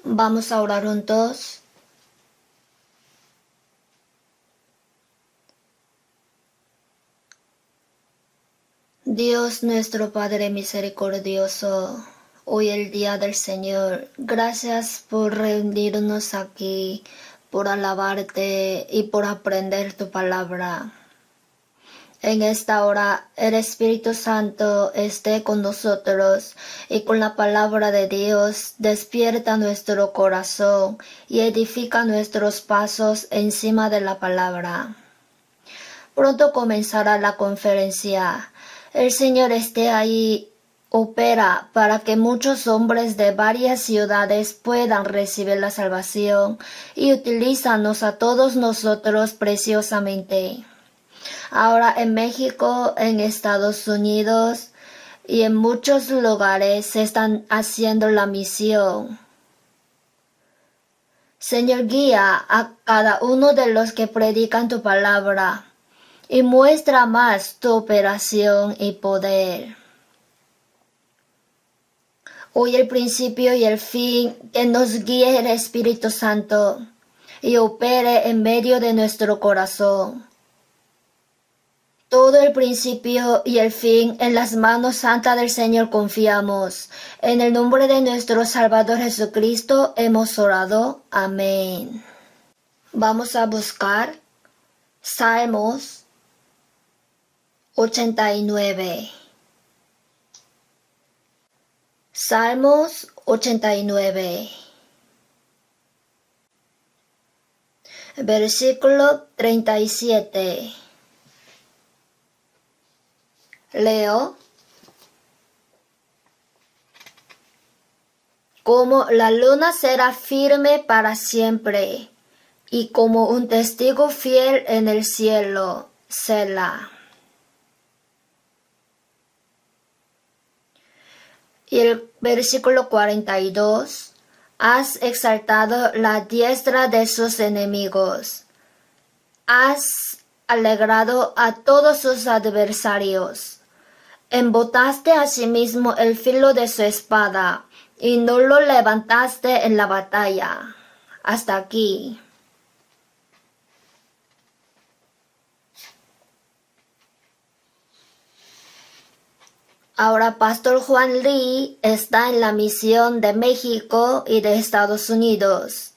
Vamos a orar juntos. Dios nuestro Padre misericordioso, hoy el día del Señor, gracias por reunirnos aquí, por alabarte y por aprender tu palabra. En esta hora, el Espíritu Santo esté con nosotros y con la palabra de Dios despierta nuestro corazón y edifica nuestros pasos encima de la palabra. Pronto comenzará la conferencia. El Señor esté ahí, opera para que muchos hombres de varias ciudades puedan recibir la salvación y utilízanos a todos nosotros preciosamente. Ahora en México, en Estados Unidos y en muchos lugares se están haciendo la misión. Señor, guía a cada uno de los que predican tu palabra y muestra más tu operación y poder. Hoy el principio y el fin, que nos guíe el Espíritu Santo y opere en medio de nuestro corazón. Todo el principio y el fin en las manos santas del Señor confiamos. En el nombre de nuestro Salvador Jesucristo hemos orado. Amén. Vamos a buscar Salmos 89. Salmos 89. Versículo 37. Leo. Como la luna será firme para siempre, y como un testigo fiel en el cielo, Selah. Y el versículo 42. Has exaltado la diestra de sus enemigos. Has alegrado a todos sus adversarios. Embotaste asimismo el filo de su espada, y no lo levantaste en la batalla. Hasta aquí. Ahora Pastor Juan Lee está en la misión de México y de Estados Unidos.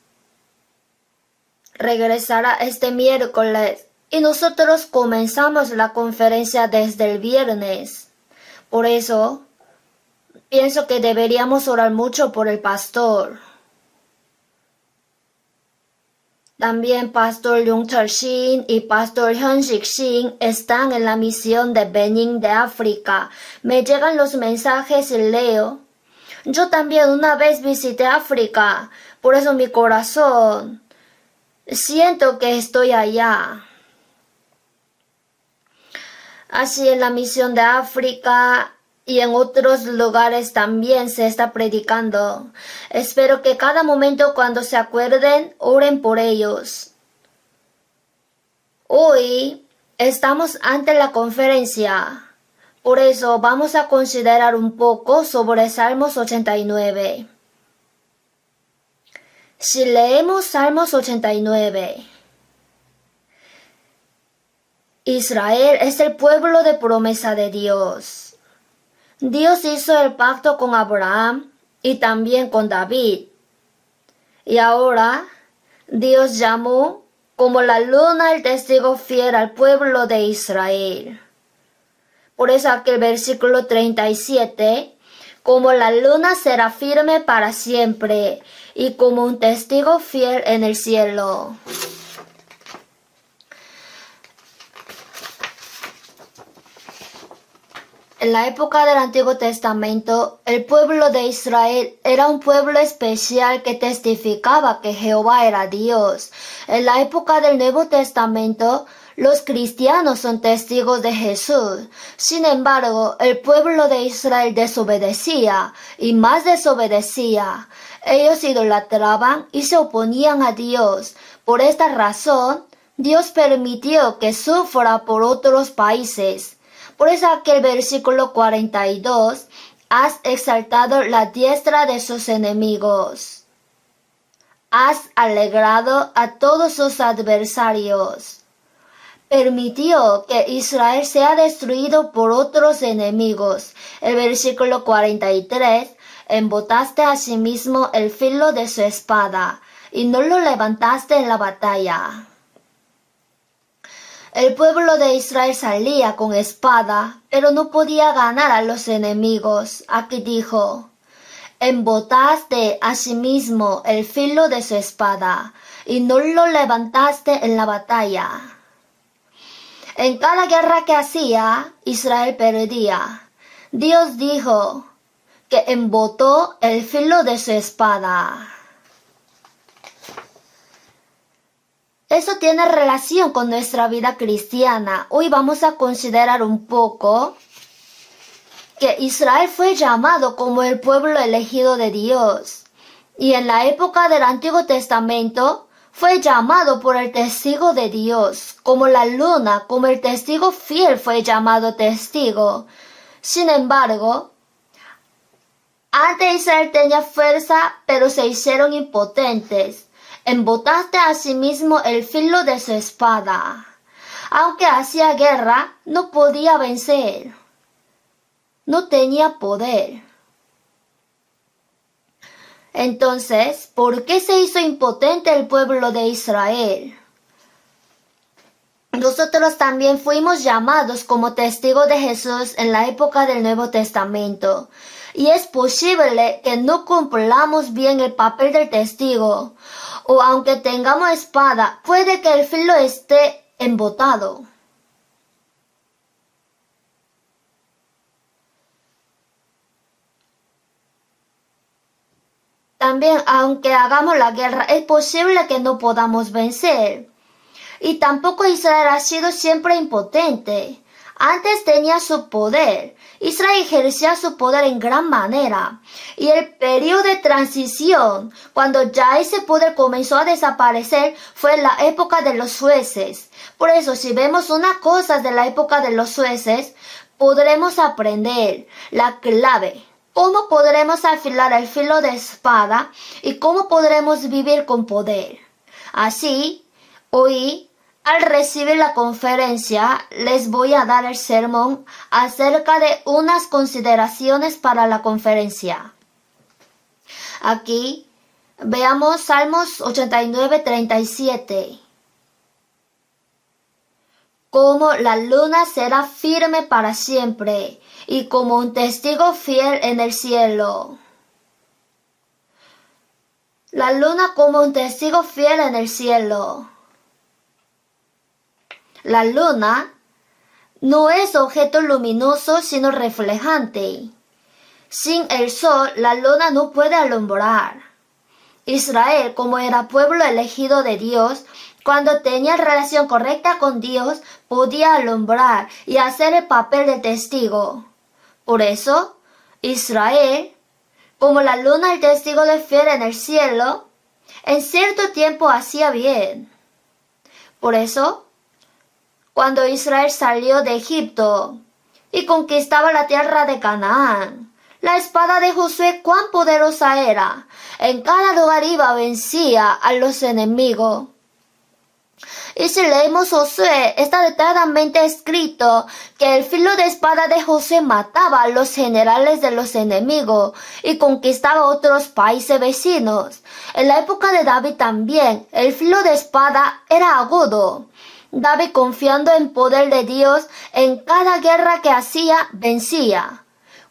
Regresará este miércoles y nosotros comenzamos la conferencia desde el viernes. Por eso, pienso que deberíamos orar mucho por el pastor. También Pastor Jung Char-shin y Pastor Hyun-sik Shin están en la misión de Benín de África. Me llegan los mensajes y leo. Yo también una vez visité África, por eso mi corazón siento que estoy allá. Así en la misión de África y en otros lugares también se está predicando. Espero que cada momento cuando se acuerden, oren por ellos. Hoy estamos ante la conferencia. Por eso vamos a considerar un poco sobre Salmos 89. Si leemos Salmos 89... Israel es el pueblo de promesa de Dios. Dios hizo el pacto con Abraham y también con David. Y ahora Dios llamó como la luna el testigo fiel al pueblo de Israel. Por eso aquel versículo 37, como la luna será firme para siempre y como un testigo fiel en el cielo. En la época del Antiguo Testamento, el pueblo de Israel era un pueblo especial que testificaba que Jehová era Dios. En la época del Nuevo Testamento, los cristianos son testigos de Jesús. Sin embargo, el pueblo de Israel desobedecía y más desobedecía. Ellos idolatraban y se oponían a Dios. Por esta razón, Dios permitió que sufra por otros países. Por eso aquel versículo 42, has exaltado la diestra de sus enemigos. has alegrado a todos sus adversarios. Permitió que Israel sea destruido por otros enemigos. El versículo 43, embotaste asimismo el filo de su espada, y no lo levantaste en la batalla. El pueblo de Israel salía con espada, pero no podía ganar a los enemigos. Aquí dijo, embotaste asimismo el filo de su espada, y no lo levantaste en la batalla. En cada guerra que hacía, Israel perdía. Dios dijo que embotó el filo de su espada. Eso tiene relación con nuestra vida cristiana. Hoy vamos a considerar un poco que Israel fue llamado como el pueblo elegido de Dios. Y en la época del Antiguo Testamento fue llamado por el testigo de Dios, como la luna, como el testigo fiel fue llamado testigo. Sin embargo, antes Israel tenía fuerza, pero se hicieron impotentes. Embotaste asimismo el filo de su espada. Aunque hacía guerra, no podía vencer. No tenía poder. Entonces, ¿por qué se hizo impotente el pueblo de Israel? Nosotros también fuimos llamados como testigos de Jesús en la época del Nuevo Testamento. Y es posible que no cumplamos bien el papel del testigo, o aunque tengamos espada, puede que el filo esté embotado. También, aunque hagamos la guerra, es posible que no podamos vencer. Y tampoco Israel ha sido siempre impotente. Antes tenía su poder. Israel ejercía su poder en gran manera. Y el periodo de transición, cuando ya ese poder comenzó a desaparecer, fue la época de los jueces. Por eso, si vemos una cosa de la época de los jueces, podremos aprender la clave. ¿Cómo podremos afilar el filo de espada y cómo podremos vivir con poder? Así, hoy, al recibir la conferencia, les voy a dar el sermón acerca de unas consideraciones para la conferencia. Aquí, veamos Salmos 89:37. Como la luna será firme para siempre, y como un testigo fiel en el cielo. La luna como un testigo fiel en el cielo. La luna no es objeto luminoso, sino reflejante. Sin el sol, la luna no puede alumbrar. Israel, como era pueblo elegido de Dios, cuando tenía relación correcta con Dios, podía alumbrar y hacer el papel de testigo. Por eso, Israel, como la luna el testigo de fiel en el cielo, en cierto tiempo hacía bien. Por eso, cuando Israel salió de Egipto y conquistaba la tierra de Canaán, la espada de Josué cuán poderosa era. En cada lugar iba, vencía a los enemigos. Y si leemos Josué, está detalladamente escrito que el filo de espada de Josué mataba a los generales de los enemigos y conquistaba otros países vecinos. En la época de David también, el filo de espada era agudo. David, confiando en poder de Dios, en cada guerra que hacía, vencía.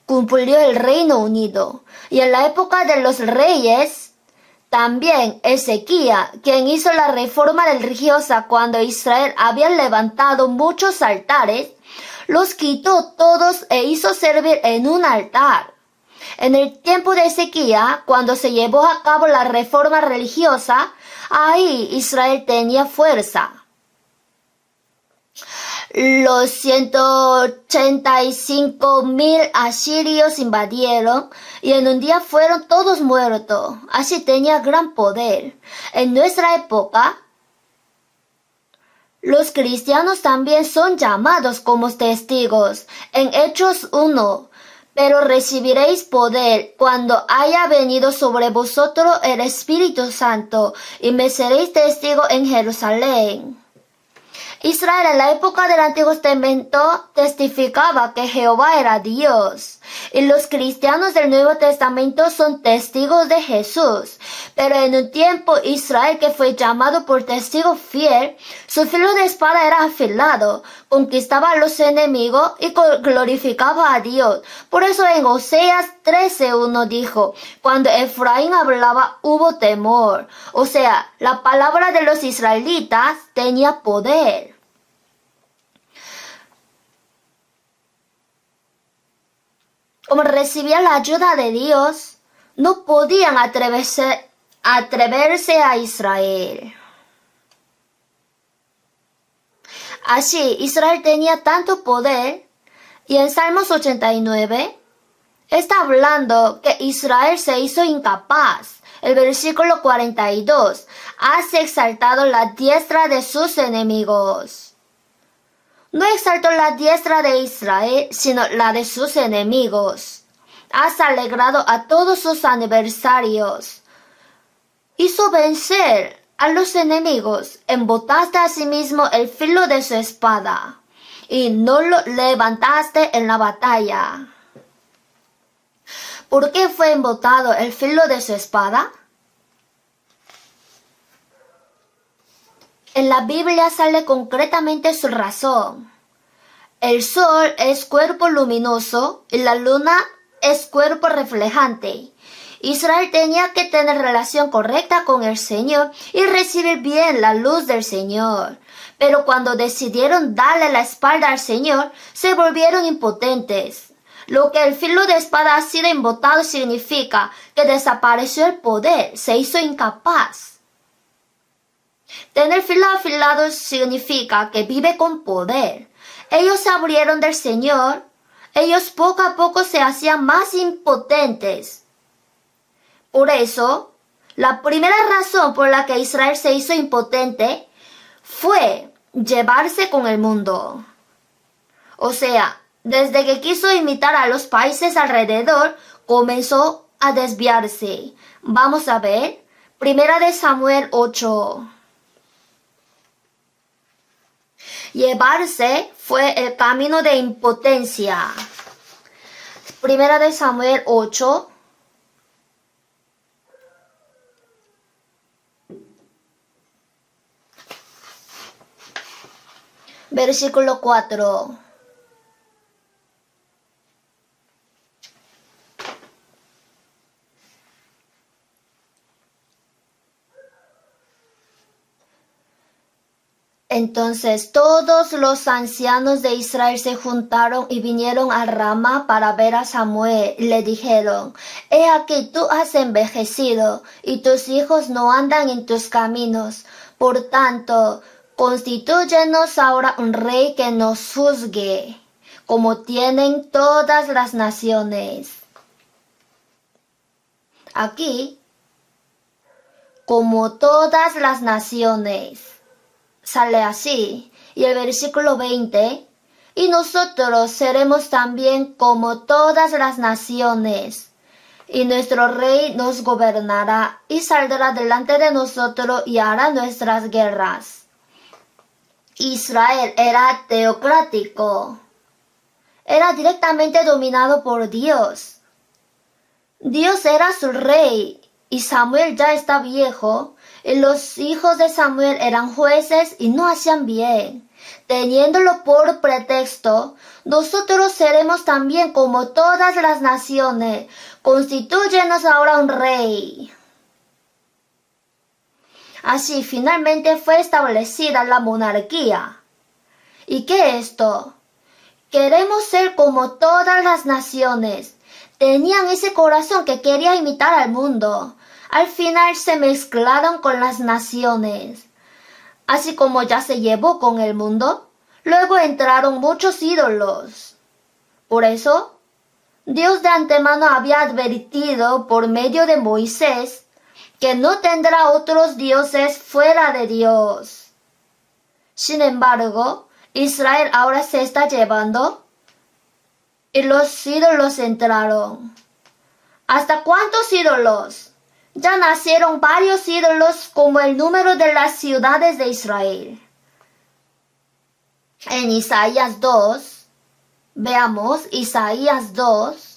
Cumplió el Reino Unido. Y en la época de los reyes, también Ezequías, quien hizo la reforma religiosa cuando Israel había levantado muchos altares, los quitó todos e hizo servir en un altar. En el tiempo de Ezequías, cuando se llevó a cabo la reforma religiosa, ahí Israel tenía fuerza. Los 185,000 asirios invadieron y en un día fueron todos muertos. Así tenía gran poder. En nuestra época, los cristianos también son llamados como testigos. En Hechos 1, Pero recibiréis poder cuando haya venido sobre vosotros el Espíritu Santo, y me seréis testigo en Jerusalén. Israel en la época del Antiguo Testamento testificaba que Jehová era Dios, y los cristianos del Nuevo Testamento son testigos de Jesús. Pero en un tiempo Israel, que fue llamado por testigo fiel, su filo de espada era afilado, conquistaba a los enemigos y glorificaba a Dios. Por eso en Oseas 13:1 dijo: cuando Efraín hablaba hubo temor. O sea, la palabra de los israelitas tenía poder. Como recibían la ayuda de Dios, no podían atreverse a Israel. Así, Israel tenía tanto poder, y en Salmos 89 está hablando que Israel se hizo incapaz. El versículo 42, has exaltado la diestra de sus enemigos. No exaltó la diestra de Israel, sino la de sus enemigos. Has alegrado a todos sus adversarios. Hizo vencer a los enemigos. Embotaste a sí mismo el filo de su espada, y no lo levantaste en la batalla. ¿Por qué fue embotado el filo de su espada? En la Biblia sale concretamente su razón. El sol es cuerpo luminoso y la luna es cuerpo reflejante. Israel tenía que tener relación correcta con el Señor y recibir bien la luz del Señor. Pero cuando decidieron darle la espalda al Señor, se volvieron impotentes. Lo que el filo de espada ha sido embotado significa que desapareció el poder, se hizo incapaz. Tener filo afilado significa que vive con poder. Ellos se abrieron del Señor. Ellos poco a poco se hacían más impotentes. Por eso, la primera razón por la que Israel se hizo impotente fue llevarse con el mundo. O sea, desde que quiso imitar a los países alrededor, comenzó a desviarse. Vamos a ver, 1 Samuel 8. Llevarse fue el camino de impotencia. 1 Samuel 8. Versículo 4. Entonces todos los ancianos de Israel se juntaron y vinieron a Ramá para ver a Samuel, y le dijeron: he aquí tú has envejecido, y tus hijos no andan en tus caminos. Por tanto, constitúyenos ahora un rey que nos juzgue, como tienen todas las naciones. Aquí, como todas las naciones. Sale así. Y el versículo 20, y nosotros seremos también como todas las naciones, y nuestro rey nos gobernará y saldrá delante de nosotros y hará nuestras guerras. Israel era teocrático, era directamente dominado por Dios. Dios era su rey, y Samuel ya está viejo, y los hijos de Samuel eran jueces y no hacían bien. Teniéndolo por pretexto, nosotros seremos también como todas las naciones. Constitúyenos ahora un rey. Así finalmente fue establecida la monarquía. ¿Y qué es esto? Queremos ser como todas las naciones. Tenían ese corazón que quería imitar al mundo. Al final se mezclaron con las naciones. Así como ya se llevó con el mundo, luego entraron muchos ídolos. Por eso, Dios de antemano había advertido por medio de Moisés que no tendrá otros dioses fuera de Dios. Sin embargo, Israel ahora se está llevando y los ídolos entraron. ¿Hasta cuántos ídolos? Ya nacieron varios ídolos como el número de las ciudades de Israel. En Isaías 2, veamos Isaías 2,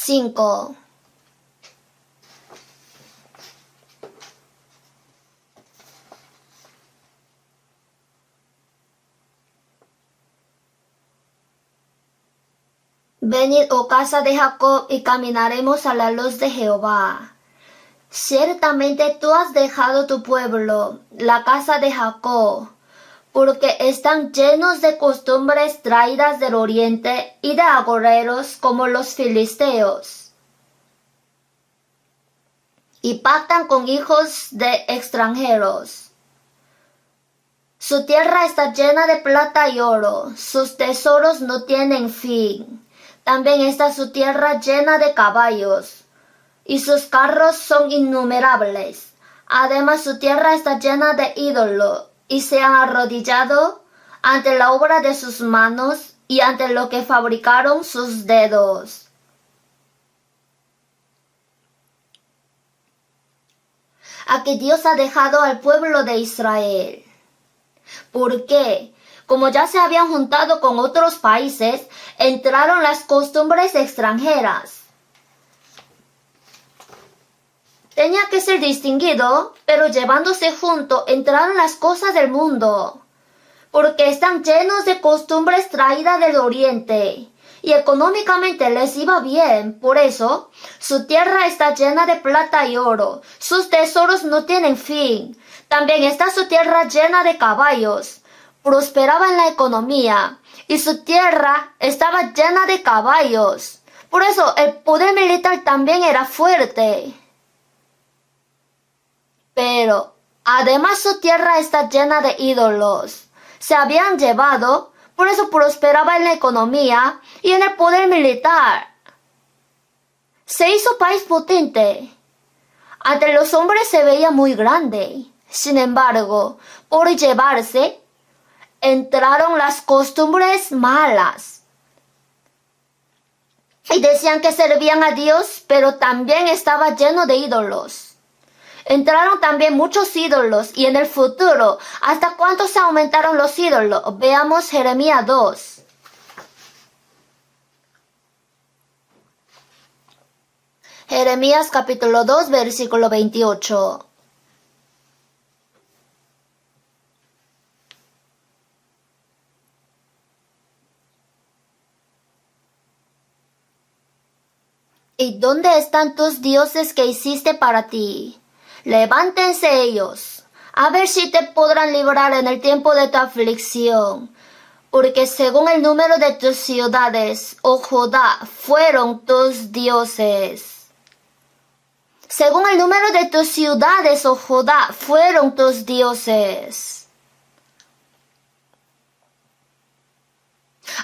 cinco. Venid, oh casa de Jacob, y caminaremos a la luz de Jehová. Ciertamente tú has dejado tu pueblo, la casa de Jacob, porque están llenos de costumbres traídas del oriente y de agoreros como los filisteos. Y pactan con hijos de extranjeros. Su tierra está llena de plata y oro, sus tesoros no tienen fin. También está su tierra llena de caballos, y sus carros son innumerables. Además su tierra está llena de ídolos, y se han arrodillado ante la obra de sus manos y ante lo que fabricaron sus dedos. Aquí Dios ha dejado al pueblo de Israel. ¿Por qué? Como ya se habían juntado con otros países, entraron las costumbres extranjeras. Tenía que ser distinguido, pero llevándose junto entraron las cosas del mundo, porque están llenos de costumbres traídas del oriente, y económicamente les iba bien. Por eso, su tierra está llena de plata y oro, sus tesoros no tienen fin. También está su tierra llena de caballos, prosperaba en la economía, y su tierra estaba llena de caballos. Por eso, el poder militar también era fuerte. Pero, además su tierra está llena de ídolos. Se habían llevado, por eso prosperaba en la economía y en el poder militar. Se hizo país potente. Ante los hombres se veía muy grande. Sin embargo, por llevarse, entraron las costumbres malas. Y decían que servían a Dios, pero también estaba lleno de ídolos. Entraron también muchos ídolos y en el futuro, ¿hasta cuánto se aumentaron los ídolos? Veamos Jeremías 2. Jeremías capítulo 2, versículo 28. ¿Y dónde están tus dioses que hiciste para ti? Levántense ellos, a ver si te podrán librar en el tiempo de tu aflicción. Porque según el número de tus ciudades, oh Judá, fueron tus dioses. Según el número de tus ciudades, oh Judá, fueron tus dioses.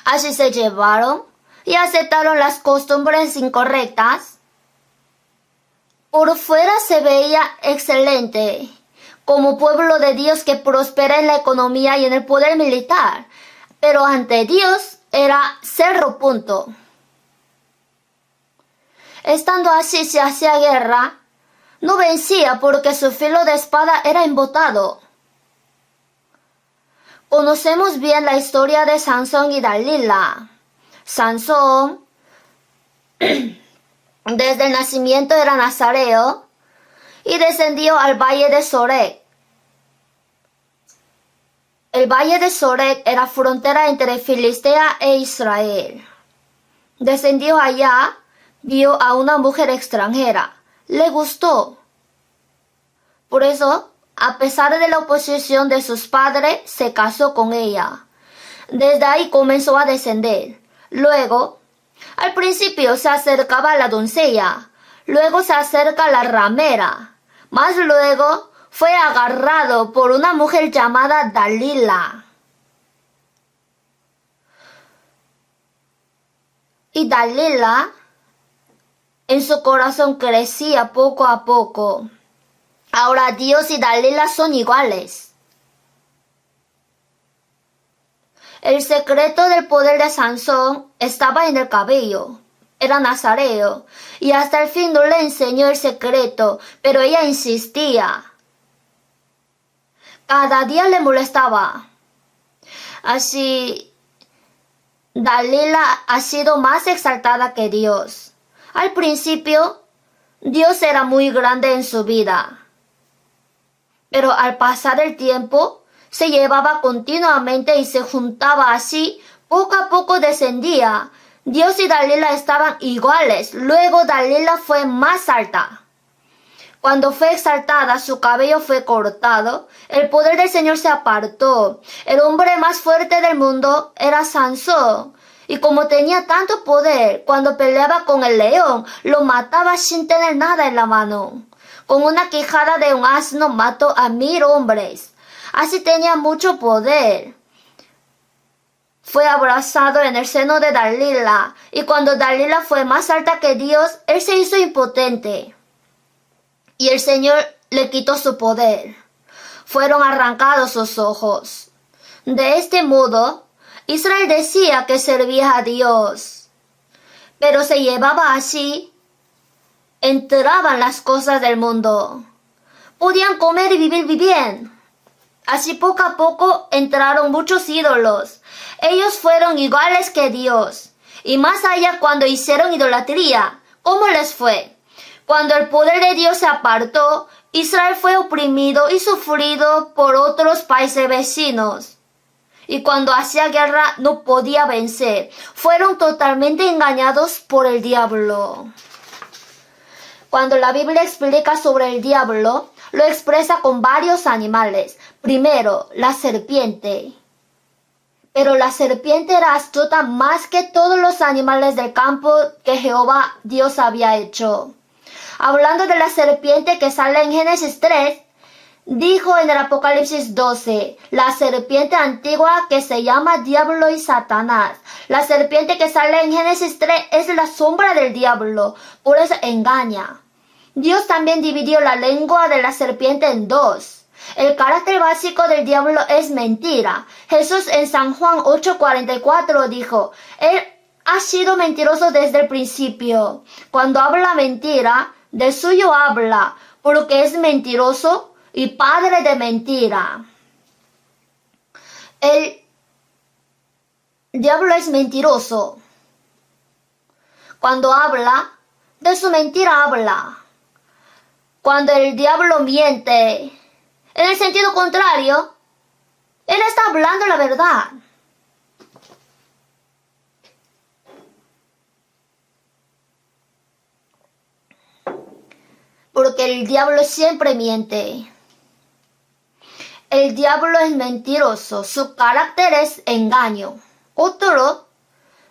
Así se llevaron y aceptaron las costumbres incorrectas. Por fuera se veía excelente, como pueblo de Dios que prospera en la economía y en el poder militar, pero ante Dios era cerro punto. Estando así se hacía guerra, no vencía porque su filo de espada era embotado. Conocemos bien la historia de Sansón y Dalila. Sansón desde el nacimiento era nazareo y descendió al valle de Sorek. El valle de Sorek era frontera entre Filistea e Israel. Descendió allá, vio a una mujer extranjera, le gustó. Por eso, a pesar de la oposición de sus padres, se casó con ella. Desde ahí comenzó a descender. Luego, al principio se acercaba a la doncella, luego se acerca a la ramera, más luego fue agarrado por una mujer llamada Dalila. Y Dalila en su corazón crecía poco a poco. Ahora Dios y Dalila son iguales. El secreto del poder de Sansón estaba en el cabello. Era nazareo, y hasta el fin no le enseñó el secreto, pero ella insistía. Cada día le molestaba. Así, Dalila ha sido más exaltada que Dios. Al principio, Dios era muy grande en su vida. Pero al pasar el tiempo, se llevaba continuamente y se juntaba así, poco a poco descendía. Dios y Dalila estaban iguales. Luego Dalila fue más alta. Cuando fue exaltada, su cabello fue cortado. El poder del Señor se apartó. El hombre más fuerte del mundo era Sansón. Y como tenía tanto poder, cuando peleaba con el león, lo mataba sin tener nada en la mano. Con una quijada de un asno mató a 1000 hombres. Así tenía mucho poder. Fue abrazado en el seno de Dalila, y cuando Dalila fue más alta que Dios, él se hizo impotente. Y el Señor le quitó su poder. Fueron arrancados sus ojos. De este modo, Israel decía que servía a Dios, pero se llevaba así. Entraban las cosas del mundo. Podían comer y vivir bien. Así poco a poco entraron muchos ídolos. Ellos fueron iguales que Dios. Y más allá cuando hicieron idolatría, ¿cómo les fue? Cuando el poder de Dios se apartó, Israel fue oprimido y sufrido por otros países vecinos. Y cuando hacía guerra no podía vencer. Fueron totalmente engañados por el diablo. Cuando la Biblia explica sobre el diablo, lo expresa con varios animales. Primero, la serpiente. Pero la serpiente era astuta más que todos los animales del campo que Jehová Dios había hecho. Hablando de la serpiente que sale en Génesis 3, dijo en el Apocalipsis 12, la serpiente antigua que se llama Diablo y Satanás. La serpiente que sale en Génesis 3 es la sombra del diablo, por eso engaña. Dios también dividió la lengua de la serpiente en dos. El carácter básico del diablo es mentira. Jesús en San Juan 8:44 dijo, Él ha sido mentiroso desde el principio. Cuando habla mentira, de suyo habla, porque es mentiroso y padre de mentira. El diablo es mentiroso. Cuando habla, de su mentira habla. Cuando el diablo miente, en el sentido contrario, él está hablando la verdad. Porque el diablo siempre miente. El diablo es mentiroso, su carácter es engaño. Otro,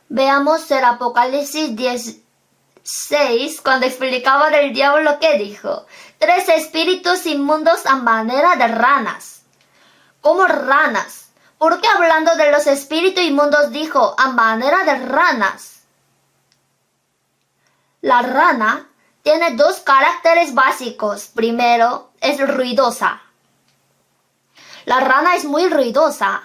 veamos el Apocalipsis 16, cuando explicaba del diablo, ¿qué dijo? 3 espíritus inmundos a manera de ranas. ¿Cómo ranas? ¿Por qué hablando de los espíritus inmundos dijo a manera de ranas? La rana tiene 2 caracteres básicos. Primero, es ruidosa. La rana es muy ruidosa.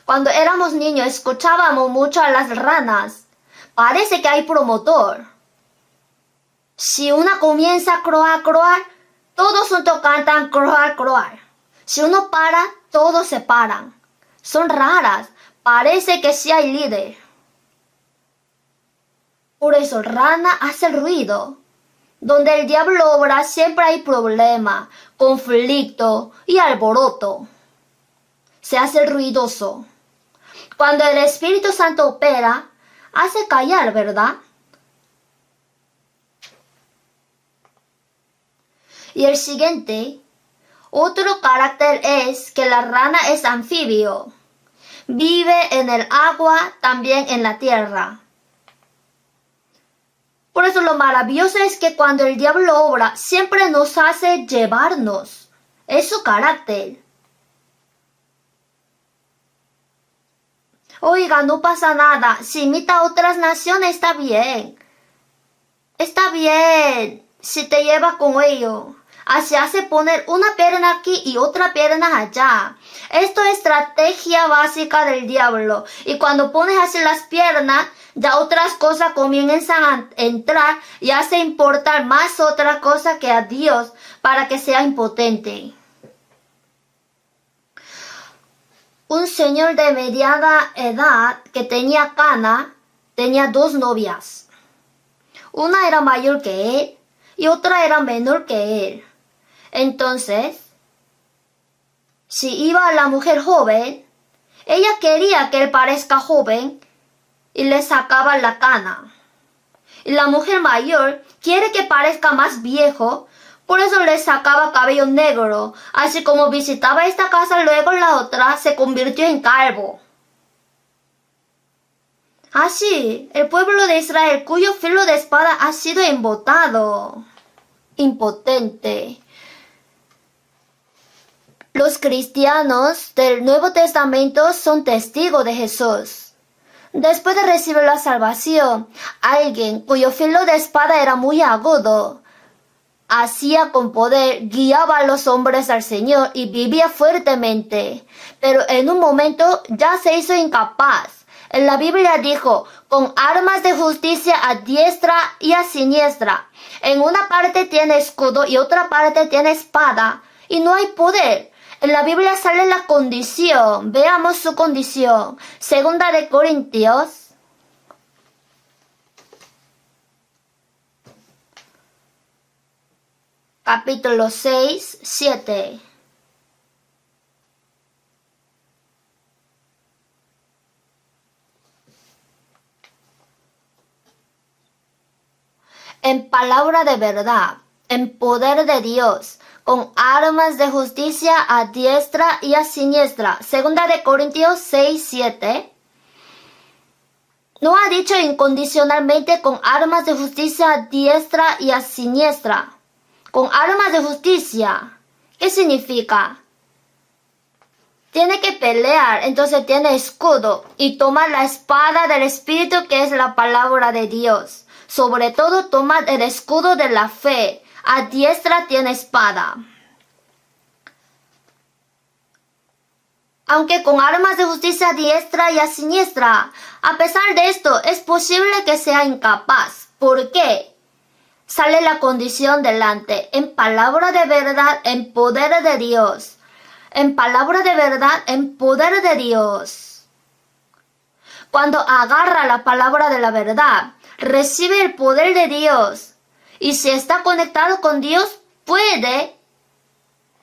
Cuando éramos niños escuchábamos mucho a las ranas. Parece que hay promotor. Si una comienza a croar, todos juntos cantan croar. Si uno para, todos se paran. Son raras. Parece que sí hay líder. Por eso rana hace ruido. Donde el diablo obra siempre hay problema, conflicto y alboroto. Se hace ruidoso. Cuando el Espíritu Santo opera, hace callar, ¿verdad? Y el siguiente, otro carácter es que la rana es anfibio. Vive en el agua, también en la tierra. Por eso lo maravilloso es que cuando el diablo obra, siempre nos hace llevarnos. Es su carácter. Oiga, no pasa nada. Si imita a otras naciones, está bien. Está bien si te llevas con ellos. Así hace poner una pierna aquí y otra pierna allá. Esto es estrategia básica del diablo. Y cuando pones así las piernas, ya otras cosas comienzan a entrar y hace importar más otra cosa que a Dios para que sea impotente. Un señor de mediana edad que tenía cana, tenía 2 novias. Una era mayor que él y otra era menor que él. Entonces, si iba la mujer joven, ella quería que él parezca joven y le sacaba la cana. Y la mujer mayor quiere que parezca más viejo, por eso le sacaba cabello negro. Así como visitaba esta casa, luego la otra se convirtió en calvo. Así, el pueblo de Israel, cuyo filo de espada ha sido embotado, impotente. Los cristianos del Nuevo Testamento son testigos de Jesús. Después de recibir la salvación, alguien cuyo filo de espada era muy agudo, hacía con poder, guiaba a los hombres al Señor y vivía fuertemente, pero en un momento ya se hizo incapaz. En la Biblia dijo, con armas de justicia a diestra y a siniestra. En una parte tiene escudo y otra parte tiene espada, y no hay poder. En la Biblia sale la condición. Veamos su condición. Segunda de Corintios, capítulo 6, 7. En palabra de verdad, en poder de Dios, con armas de justicia a diestra y a siniestra. Segunda de Corintios 6, 7. No ha dicho incondicionalmente con armas de justicia a diestra y a siniestra. Con armas de justicia. ¿Qué significa? Tiene que pelear, entonces tiene escudo y toma la espada del Espíritu, que es la palabra de Dios. Sobre todo toma el escudo de la fe. A diestra tiene espada. Aunque con armas de justicia a diestra y a siniestra, a pesar de esto es posible que sea incapaz. ¿Por qué? Sale la condición delante, en palabra de verdad, en poder de Dios. En palabra de verdad, en poder de Dios. Cuando agarra la palabra de la verdad, recibe el poder de Dios. Y si está conectado con Dios, puede,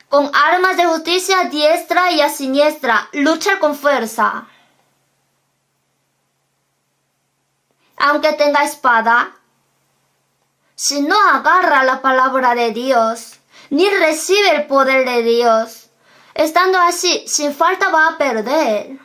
con armas de justicia a diestra y a siniestra, luchar con fuerza. Aunque tenga espada, si no agarra la palabra de Dios, ni recibe el poder de Dios, estando así, sin falta va a perder.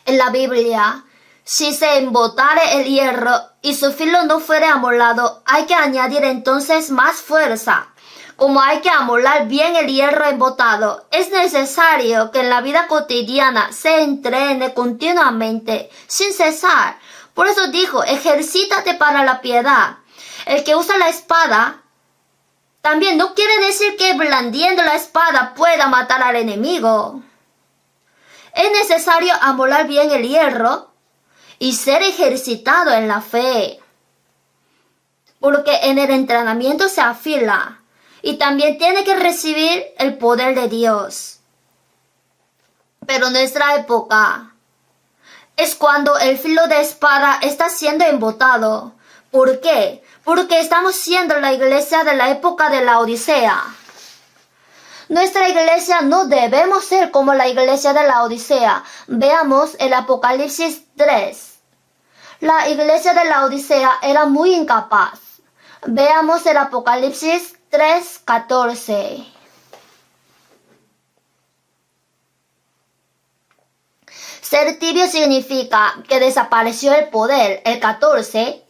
En la Biblia, si se embotare el hierro y su filo no fuere amolado, hay que añadir entonces más fuerza. Como hay que amolar bien el hierro embotado, es necesario que en la vida cotidiana se entrene continuamente, sin cesar. Por eso dijo, ejercítate para la piedad. El que usa la espada, también no quiere decir que blandiendo la espada pueda matar al enemigo. Es necesario amolar bien el hierro y ser ejercitado en la fe. Porque en el entrenamiento se afila. Y también tiene que recibir el poder de Dios. Pero en nuestra época es cuando el filo de espada está siendo embotado. ¿Por qué? Porque estamos siendo la iglesia de la época de la Odisea. Nuestra iglesia no debemos ser como la iglesia de la Odisea. Veamos el Apocalipsis 3. La iglesia de la Odisea era muy incapaz. Veamos el Apocalipsis 3:14. Ser tibio significa que desapareció el poder. El 14.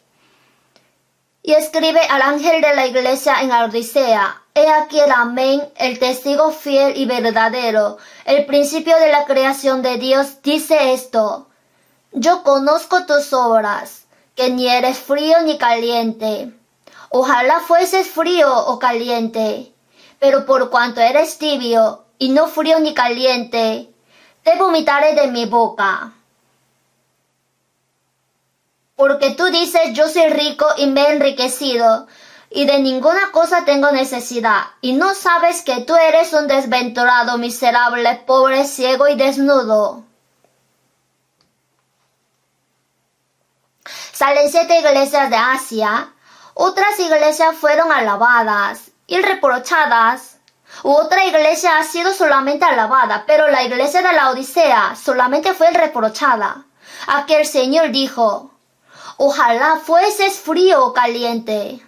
Y escribe al ángel de la iglesia en la Odisea. He aquí el amén, el testigo fiel y verdadero, el principio de la creación de Dios, dice esto. Yo conozco tus obras, que ni eres frío ni caliente. Ojalá fueses frío o caliente, pero por cuanto eres tibio y no frío ni caliente, te vomitaré de mi boca. Porque tú dices, yo soy rico y me he enriquecido, y de ninguna cosa tengo necesidad, y no sabes que tú eres un desventurado, miserable, pobre, ciego y desnudo. Salen 7 iglesias de Asia. Otras iglesias fueron alabadas y reprochadas. Otra iglesia ha sido solamente alabada, pero la iglesia de la Odisea solamente fue reprochada. A que el Señor dijo, ojalá fueses frío o caliente.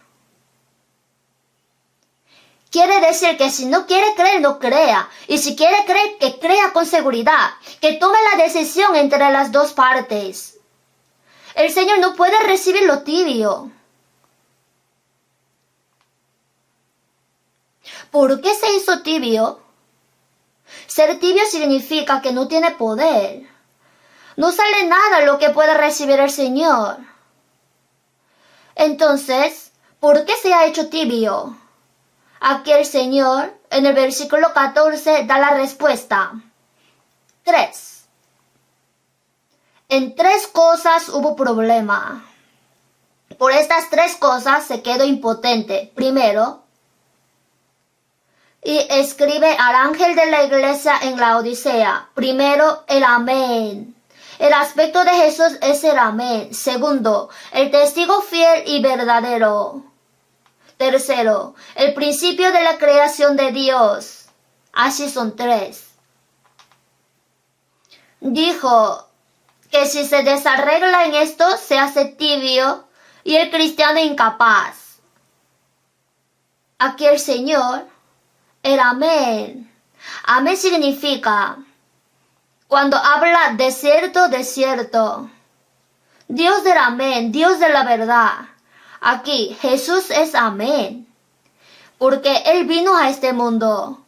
Quiere decir que si no quiere creer, no crea. Y si quiere creer, que crea con seguridad. Que tome la decisión entre las dos partes. El Señor no puede recibir lo tibio. ¿Por qué se hizo tibio? Ser tibio significa que no tiene poder. No sale nada lo que puede recibir el Señor. Entonces, ¿por qué se ha hecho tibio? Aquí el Señor, en el versículo 14, da la respuesta. 3. En 3 cosas hubo problema. Por estas 3 cosas se quedó impotente. Primero, y escribe al ángel de la iglesia en la Odisea. Primero, el amén. El aspecto de Jesús es el amén. Segundo, el testigo fiel y verdadero. Tercero, el principio de la creación de Dios. Así son 3. Dijo que si se desarregla en esto, se hace tibio y el cristiano incapaz. Aquí el Señor, el amén. Amén significa, cuando habla desierto, desierto. Dios del amén, Dios de la verdad. Aquí Jesús es amén, porque Él vino a este mundo.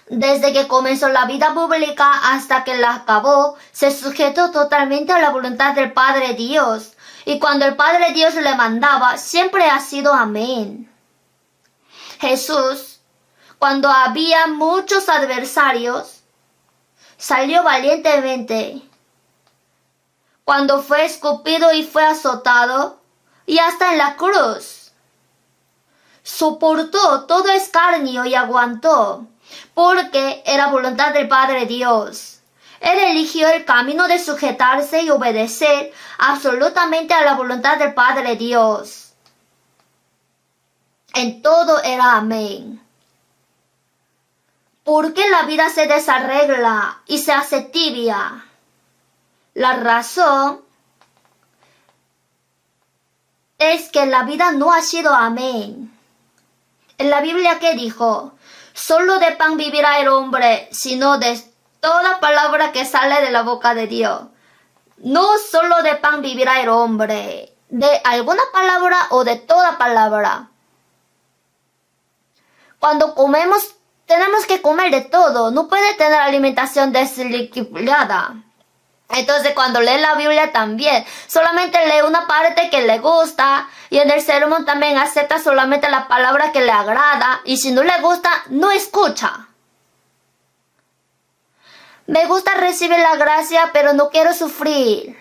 Desde que comenzó la vida pública hasta que la acabó, se sujetó totalmente a la voluntad del Padre Dios. Y cuando el Padre Dios le mandaba, siempre ha sido amén. Jesús, cuando había muchos adversarios, salió valientemente. Cuando fue escupido y fue azotado, y hasta en la cruz, soportó todo escarnio y aguantó, porque era voluntad del Padre Dios. Él eligió el camino de sujetarse y obedecer absolutamente a la voluntad del Padre Dios. En todo era amén. ¿Por qué la vida se desarregla y se hace tibia? La razón es que la vida no ha sido amén. En la Biblia, ¿qué dijo? Solo de pan vivirá el hombre, sino de toda palabra que sale de la boca de Dios. No solo de pan vivirá el hombre, de alguna palabra o de toda palabra. Cuando comemos, tenemos que comer de todo. No puede tener alimentación desequilibrada. Entonces cuando lee la Biblia también, solamente lee una parte que le gusta, y en el sermón también acepta solamente la palabra que le agrada, y si no le gusta, no escucha. Me gusta recibir la gracia, pero no quiero sufrir.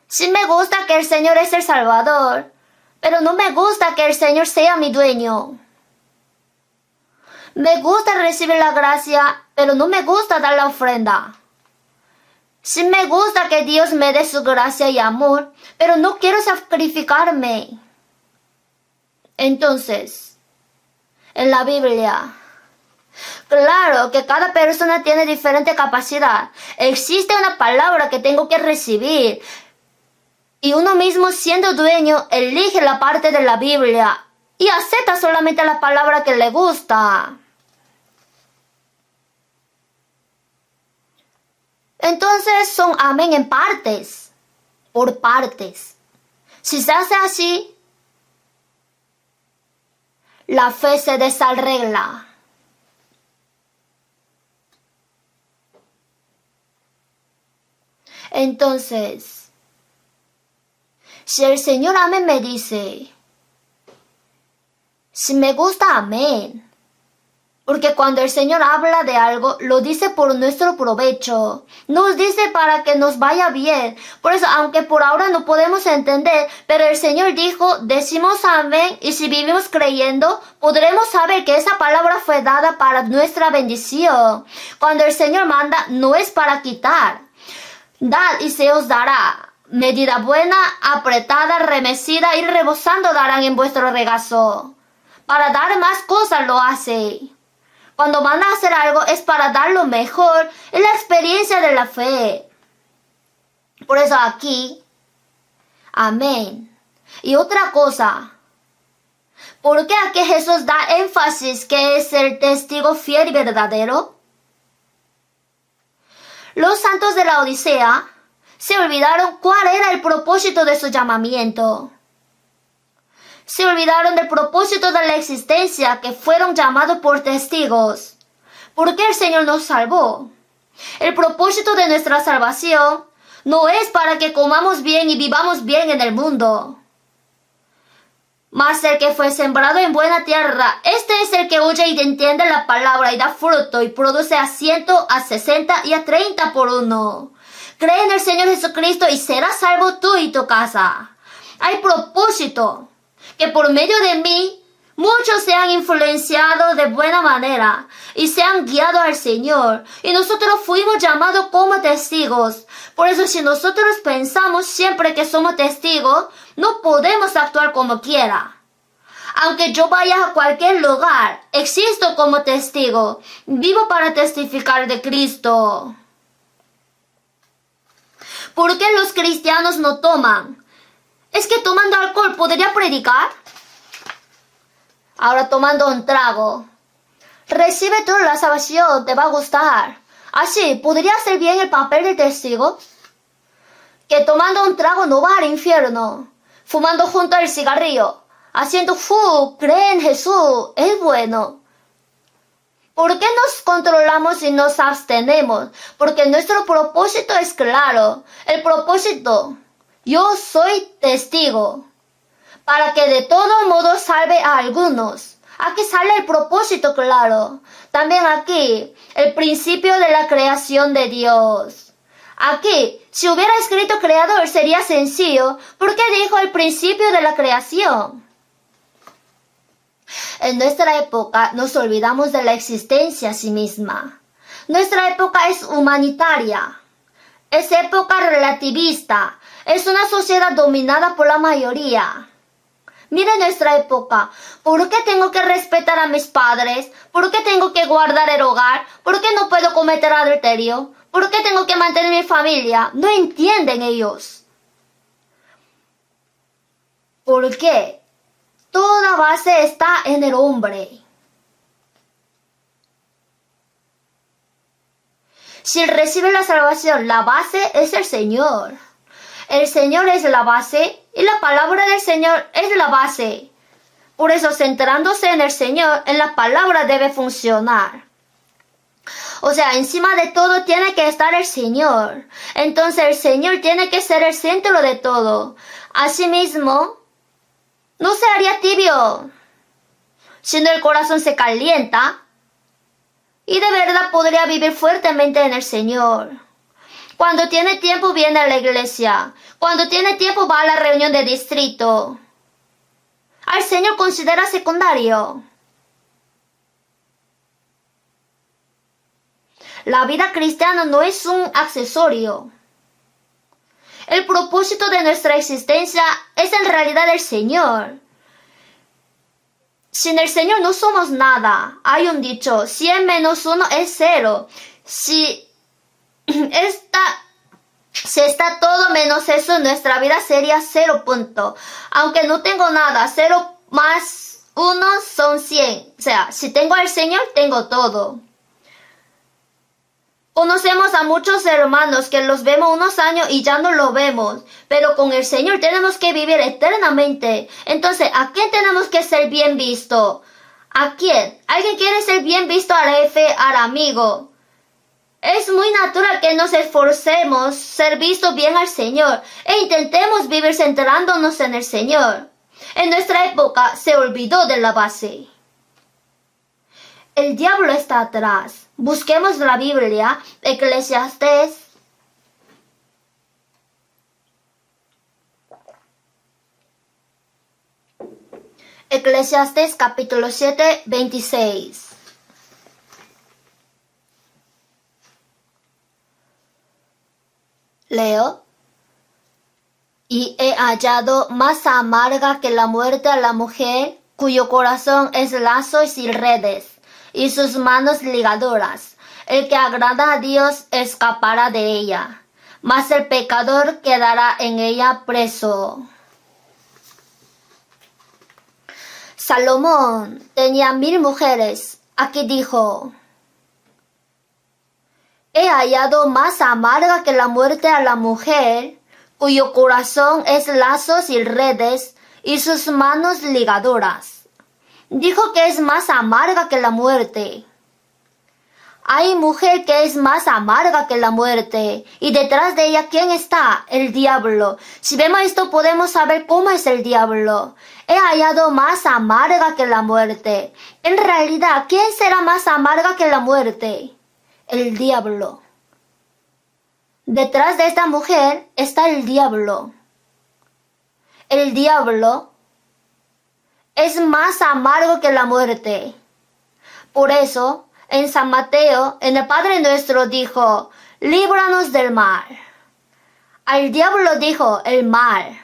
Sí me gusta que el Señor es el Salvador, pero no me gusta que el Señor sea mi dueño. Me gusta recibir la gracia, pero no me gusta dar la ofrenda. Sí me gusta que Dios me dé su gracia y amor, pero no quiero sacrificarme. Entonces, en la Biblia, claro que cada persona tiene diferente capacidad. Existe una palabra que tengo que recibir. Y uno mismo, siendo dueño, elige la parte de la Biblia y acepta solamente la palabra que le gusta. Entonces son amén en partes, por partes. Si se hace así, la fe se desarregla. Entonces, Si el Señor amén me dice, si me gusta, amén. Porque cuando el Señor habla de algo, lo dice por nuestro provecho. Nos dice para que nos vaya bien. Por eso, aunque por ahora no podemos entender, pero el Señor dijo, decimos amén, y si vivimos creyendo, podremos saber que esa palabra fue dada para nuestra bendición. Cuando el Señor manda, no es para quitar. Dad y se os dará. Medida buena, apretada, remecida y rebosando darán en vuestro regazo. Para dar más cosas lo hace. Cuando van a hacer algo es para dar lo mejor, es la experiencia de la fe. Por eso aquí, amén. Y otra cosa, ¿por qué aquí Jesús da énfasis que es el testigo fiel y verdadero? Los santos de la Odisea se olvidaron cuál era el propósito de su llamamiento. Se olvidaron del propósito de la existencia, que fueron llamados por testigos. ¿Por qué el Señor nos salvó? El propósito de nuestra salvación no es para que comamos bien y vivamos bien en el mundo. Mas el que fue sembrado en buena tierra, este es el que oye y entiende la palabra y da fruto y produce a 100, a 60 y a 30 por uno. Cree en el Señor Jesucristo y serás salvo tú y tu casa. Hay propósito. Que por medio de mí muchos sean influenciados de buena manera y sean guiados al Señor. Y nosotros fuimos llamados como testigos. Por eso si nosotros pensamos siempre que somos testigos, no podemos actuar como quiera. Aunque yo vaya a cualquier lugar, existo como testigo. Vivo para testificar de Cristo. ¿Por qué los cristianos no toman? ¿Es que tomando alcohol podría predicar? Ahora tomando un trago. Recibe tú la salvación, te va a gustar. Así, ¿podría hacer bien el papel de testigo? Que tomando un trago no va al infierno. Fumando junto al cigarrillo. Haciendo cree en Jesús, es bueno. ¿Por qué nos controlamos y nos abstenemos? Porque nuestro propósito es claro. El propósito... Yo soy testigo, para que de todo modo salve a algunos. Aquí sale el propósito claro. También aquí, el principio de la creación de Dios. Aquí, si hubiera escrito creador sería sencillo, porque dijo el principio de la creación. En nuestra época nos olvidamos de la existencia a sí misma. Nuestra época es humanitaria. Es época relativista. Es una sociedad dominada por la mayoría. Mire nuestra época. ¿Por qué tengo que respetar a mis padres? ¿Por qué tengo que guardar el hogar? ¿Por qué no puedo cometer adulterio? ¿Por qué tengo que mantener mi familia? No entienden ellos. ¿Por qué? Toda base está en el hombre. Si recibe la salvación, la base es el Señor. El Señor es la base y la palabra del Señor es la base. Por eso, centrándose en el Señor, en la palabra debe funcionar. O sea, encima de todo tiene que estar el Señor. Entonces el Señor tiene que ser el centro de todo. Asimismo, no se haría tibio, sino el corazón se calienta y de verdad podría vivir fuertemente en el Señor. Cuando tiene tiempo viene a la iglesia. Cuando tiene tiempo va a la reunión de distrito. Al Señor considera secundario. La vida cristiana no es un accesorio. El propósito de nuestra existencia es en realidad el Señor. Sin el Señor no somos nada. Hay un dicho, 100 menos 1 es 0. Si está todo menos eso, nuestra vida sería 0 punto. Aunque no tengo nada, 0 más 1 son 100. O sea, si tengo al Señor, tengo todo. Conocemos a muchos hermanos que los vemos unos años y ya no lo vemos. Pero con el Señor tenemos que vivir eternamente. Entonces, ¿a quién tenemos que ser bien visto? ¿A quién? ¿Alguien quiere ser bien visto al jefe, al amigo? Es muy natural que nos esforcemos ser visto bien al Señor e intentemos vivir centrándonos en el Señor. En nuestra época se olvidó de la base. El diablo está atrás. Busquemos la Biblia, Eclesiastés. Eclesiastés capítulo 7, 26. Leo. Y he hallado más amarga que la muerte a la mujer, cuyo corazón es lazos y redes, y sus manos ligadoras. El que agrada a Dios escapará de ella, mas el pecador quedará en ella preso. Salomón tenía 1000 mujeres. Aquí dijo: he hallado más amarga que la muerte a la mujer, cuyo corazón es lazos y redes, y sus manos ligadoras. Dijo que es más amarga que la muerte. Hay mujer que es más amarga que la muerte, y detrás de ella, ¿quién está? El diablo. Si vemos esto, podemos saber cómo es el diablo. He hallado más amarga que la muerte. En realidad, ¿quién será más amarga que la muerte? El diablo. Detrás de esta mujer está el diablo. El diablo es más amargo que la muerte. Por eso, en San Mateo, en el Padre Nuestro dijo: líbranos del mal. Al diablo dijo: el mal.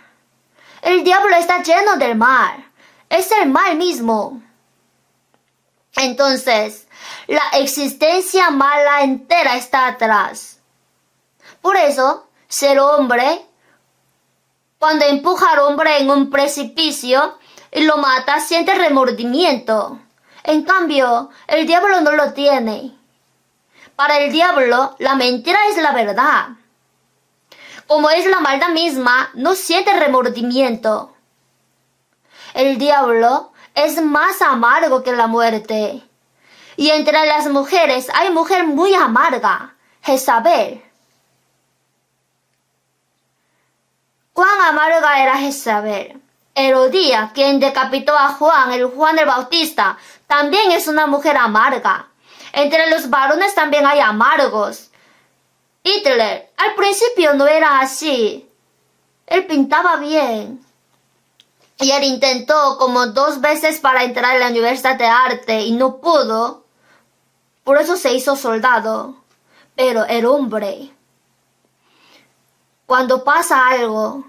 El diablo está lleno del mal. Es el mal mismo. Entonces, la existencia mala entera está atrás. Por eso, ser hombre, cuando empuja al hombre en un precipicio y lo mata, siente remordimiento. En cambio, el diablo no lo tiene. Para el diablo, la mentira es la verdad. Como es la maldad misma, no siente remordimiento. El diablo es más amargo que la muerte. Y entre las mujeres hay mujer muy amarga, Jezabel. ¿Cuán amarga era Jezabel? Herodías, quien decapitó a Juan, el Juan el Bautista, también es una mujer amarga. Entre los varones también hay amargos. Hitler, al principio no era así. Él pintaba bien. Y él intentó como 2 veces para entrar a la Universidad de Arte y no pudo. Por eso se hizo soldado. Pero el hombre, cuando pasa algo,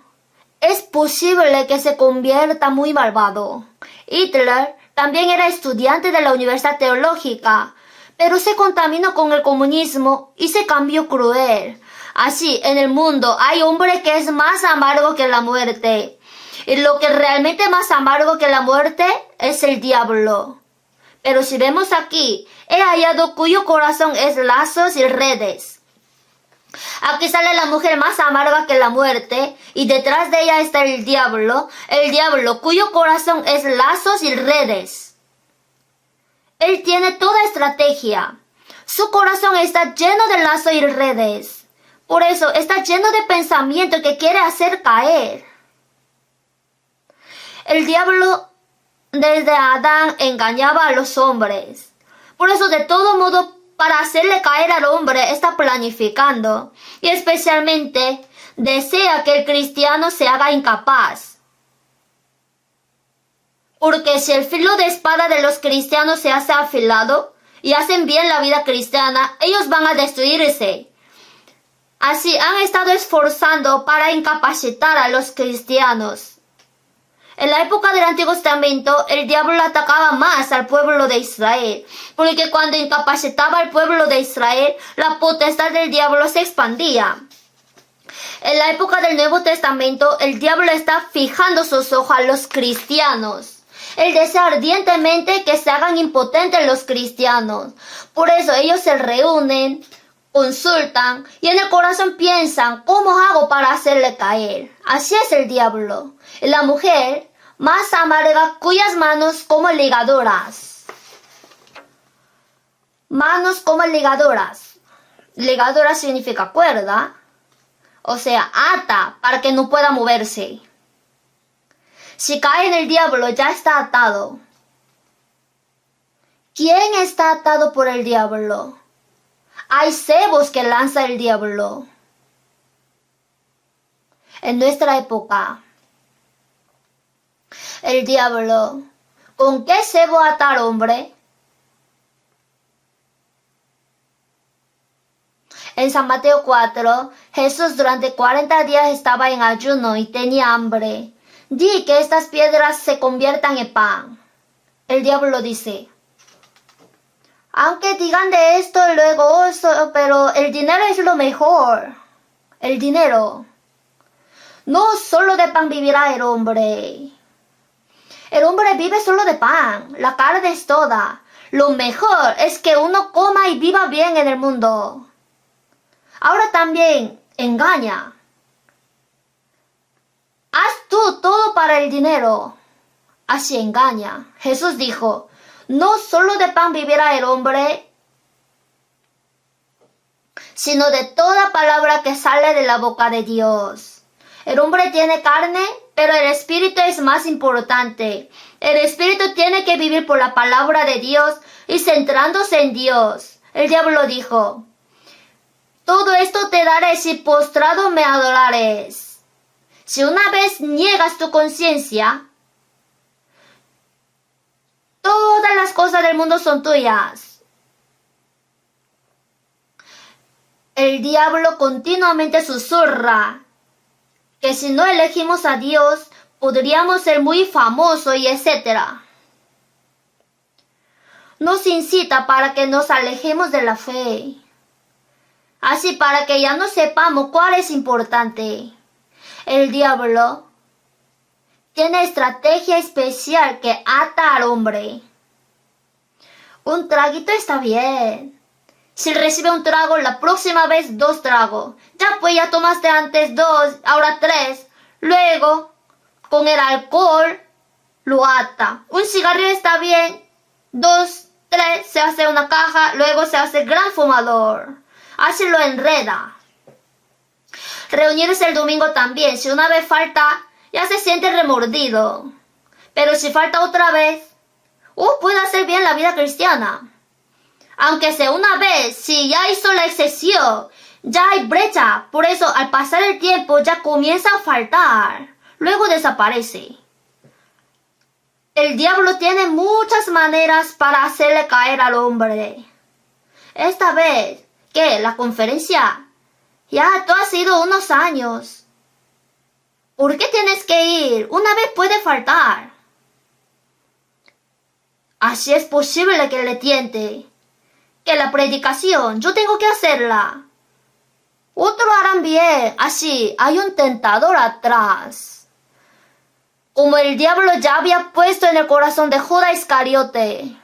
es posible que se convierta muy malvado. Hitler también era estudiante de la Universidad Teológica, pero se contaminó con el comunismo y se cambió cruel. Así, en el mundo hay hombre que es más amargo que la muerte. Y lo que realmente más amargo que la muerte es el diablo. Pero si vemos aquí, he hallado cuyo corazón es lazos y redes. Aquí sale la mujer más amarga que la muerte, y detrás de ella está el diablo cuyo corazón es lazos y redes. Él tiene toda estrategia. Su corazón está lleno de lazos y redes. Por eso está lleno de pensamiento que quiere hacer caer. El diablo desde Adán engañaba a los hombres. Por eso de todo modo, para hacerle caer al hombre está planificando, y especialmente desea que el cristiano se haga incapaz. Porque si el filo de espada de los cristianos se hace afilado y hacen bien la vida cristiana, ellos van a destruirse. Así han estado esforzando para incapacitar a los cristianos. En la época del Antiguo Testamento, el diablo atacaba más al pueblo de Israel, porque cuando incapacitaba al pueblo de Israel, la potestad del diablo se expandía. En la época del Nuevo Testamento, el diablo está fijando sus ojos a los cristianos. Él desea ardientemente que se hagan impotentes los cristianos. Por eso ellos se reúnen, consultan y en el corazón piensan: ¿cómo hago para hacerle caer? Así es el diablo. Y la mujer más amarga, cuyas manos como ligadoras. Manos como ligadoras. Ligadura significa cuerda, o sea, ata para que no pueda moverse. Si cae en el diablo, ya está atado. ¿Quién está atado por el diablo? Hay cebos que lanza el diablo. En nuestra época, el diablo, ¿con qué cebo ata al hombre? En San Mateo 4, Jesús durante 40 días estaba en ayuno y tenía hambre. Di que estas piedras se conviertan en pan. El diablo dice, aunque digan de esto luego, pero el dinero es lo mejor. El dinero. No solo de pan vivirá el hombre. El hombre vive solo de pan. La carne es toda. Lo mejor es que uno coma y viva bien en el mundo. Ahora también engaña. Haz tú todo para el dinero. Así engaña. Jesús dijo, no solo de pan vivirá el hombre, sino de toda palabra que sale de la boca de Dios. El hombre tiene carne, pero el espíritu es más importante. El espíritu tiene que vivir por la palabra de Dios y centrándose en Dios. El diablo dijo, todo esto te daré si postrado me adorares. Si una vez niegas tu conciencia, todas las cosas del mundo son tuyas. El diablo continuamente susurra que si no elegimos a Dios, podríamos ser muy famosos y etcétera. Nos incita para que nos alejemos de la fe. Así para que ya no sepamos cuál es importante. El diablo tiene estrategia especial que ata al hombre. Un traguito está bien. Si recibe un trago, la próxima vez 2 tragos. Ya pues ya tomaste antes 2, ahora 3. Luego, con el alcohol, lo ata. Un cigarrillo está bien. 2, 3, se hace una caja, luego se hace gran fumador. Así lo enreda. Reunirse el domingo también. Si una vez falta, ya se siente remordido. Pero si falta otra vez, puede hacer bien la vida cristiana. Aunque sea una vez, si ya hizo la excesión, ya hay brecha. Por eso, al pasar el tiempo, ya comienza a faltar. Luego desaparece. El diablo tiene muchas maneras para hacerle caer al hombre. Esta vez, ¿qué? La conferencia. Ya tú has ido unos años. ¿Por qué tienes que ir? Una vez puede faltar. Así es posible que le tiente. Que la predicación, yo tengo que hacerla. Otros harán bien, así hay un tentador atrás. Como el diablo ya había puesto en el corazón de Judas Iscariote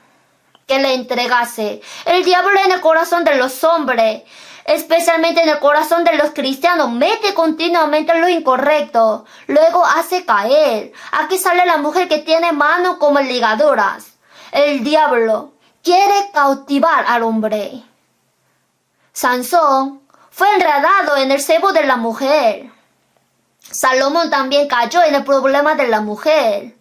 que le entregase. El diablo en el corazón de los hombres, especialmente en el corazón de los cristianos, mete continuamente lo incorrecto. Luego hace caer. Aquí sale la mujer que tiene manos como ligaduras. El diablo quiere cautivar al hombre. Sansón fue enredado en el cebo de la mujer. Salomón también cayó en el problema de la mujer.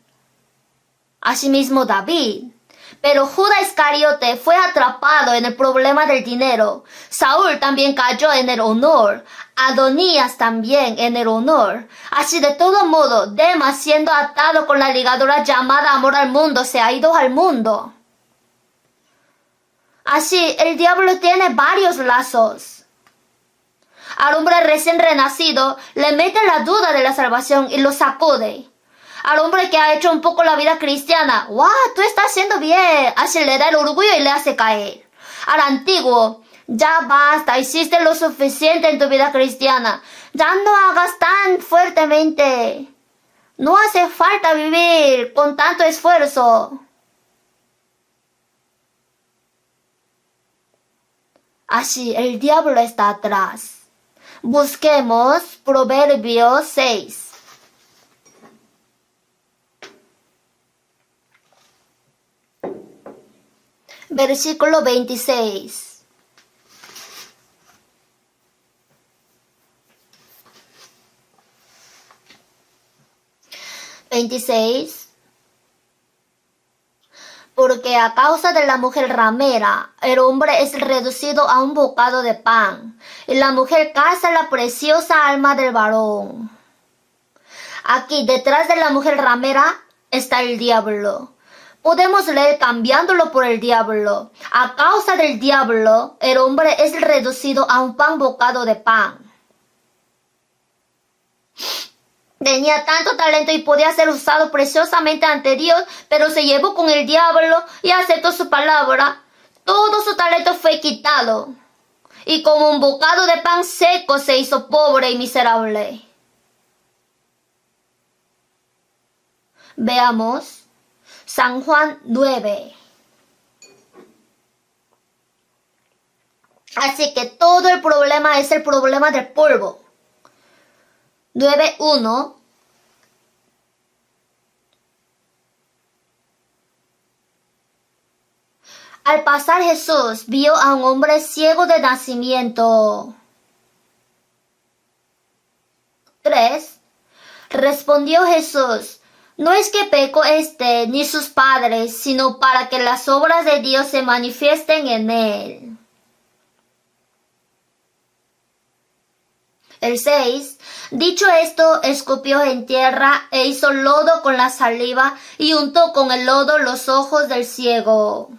Asimismo David. Pero Judas Iscariote fue atrapado en el problema del dinero. Saúl también cayó en el honor. Adonías también en el honor. Así de todo modo, Demas, siendo atado con la ligadura llamada amor al mundo, se ha ido al mundo. Así, el diablo tiene varios lazos. Al hombre recién renacido le mete la duda de la salvación y lo sacude. Al hombre que ha hecho un poco la vida cristiana, ¡wow! Tú estás haciendo bien. Así le da el orgullo y le hace caer. Al antiguo, ya basta, hiciste lo suficiente en tu vida cristiana. Ya no hagas tan fuertemente. No hace falta vivir con tanto esfuerzo. Así, el diablo está atrás. Busquemos Proverbios 6. Versículo 26. 26. Porque a causa de la mujer ramera, el hombre es reducido a un bocado de pan, y la mujer caza la preciosa alma del varón. Aquí, detrás de la mujer ramera, está el diablo. Podemos leer cambiándolo por el diablo. A causa del diablo, el hombre es reducido a un pan bocado de pan. Tenía tanto talento y podía ser usado preciosamente ante Dios, pero se llevó con el diablo y aceptó su palabra. Todo su talento fue quitado. Y como un bocado de pan seco se hizo pobre y miserable. Veamos San Juan 9. Así que todo el problema es el problema del polvo. 9:1. Al pasar Jesús vio a un hombre ciego de nacimiento. 3. Respondió Jesús: no es que pecó éste ni sus padres, sino para que las obras de Dios se manifiesten en él. El 6. Dicho esto, escupió en tierra e hizo lodo con la saliva y untó con el lodo los ojos del ciego.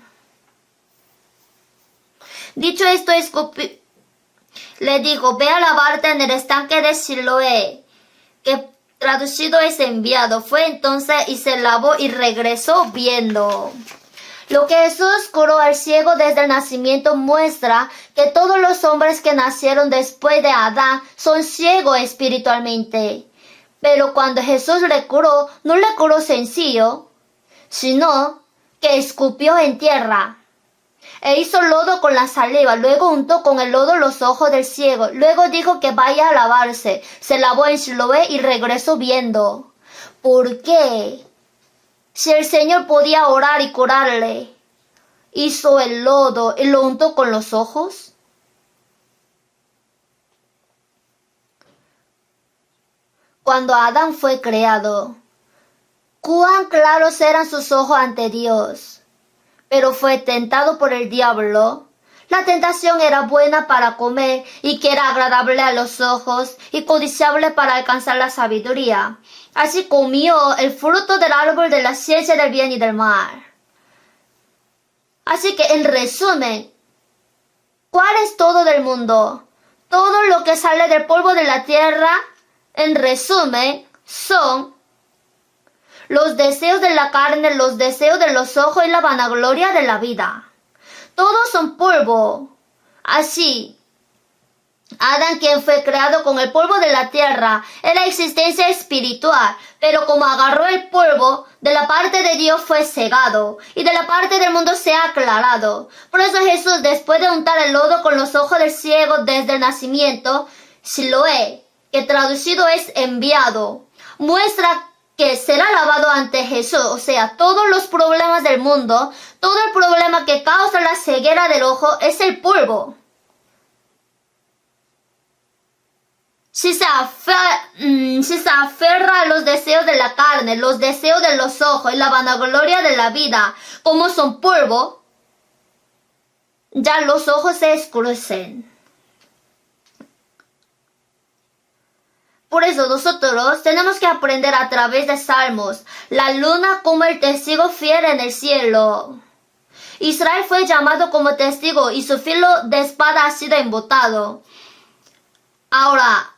Dicho esto, le dijo: ve a lavarte en el estanque de Siloé, que traducido es enviado. Fue entonces y se lavó y regresó viendo. Lo que Jesús curó al ciego desde el nacimiento muestra que todos los hombres que nacieron después de Adán son ciegos espiritualmente. Pero cuando Jesús le curó, no le curó sencillo, sino que escupió en tierra e hizo lodo con la saliva. Luego untó con el lodo los ojos del ciego. Luego dijo que vaya a lavarse. Se lavó en Siloé y regresó viendo. ¿Por qué? Si el Señor podía orar y curarle, hizo el lodo y lo untó con los ojos. Cuando Adán fue creado, cuán claros eran sus ojos ante Dios, pero fue tentado por el diablo. La tentación era buena para comer y que era agradable a los ojos y codiciable para alcanzar la sabiduría. Así comió el fruto del árbol de la ciencia del bien y del mal. Así que, en resumen, ¿cuál es todo del mundo? Todo lo que sale del polvo de la tierra, en resumen, son los deseos de la carne, los deseos de los ojos y la vanagloria de la vida. Todos son polvo. Así, Adán, quien fue creado con el polvo de la tierra, era existencia espiritual, pero como agarró el polvo, de la parte de Dios fue cegado, y de la parte del mundo se ha aclarado. Por eso Jesús, después de untar el lodo con los ojos del ciego desde el nacimiento, Siloé, que traducido es enviado, muestra que será lavado ante Jesús. O sea, todos los problemas del mundo, todo el problema que causa la ceguera del ojo es el polvo. Si se aferra a los deseos de la carne, los deseos de los ojos y la vanagloria de la vida, como son polvo, ya los ojos se oscurecen. Por eso nosotros tenemos que aprender a través de Salmos, la luna como el testigo fiel en el cielo. Israel fue llamado como testigo y su filo de espada ha sido embotado. Ahora,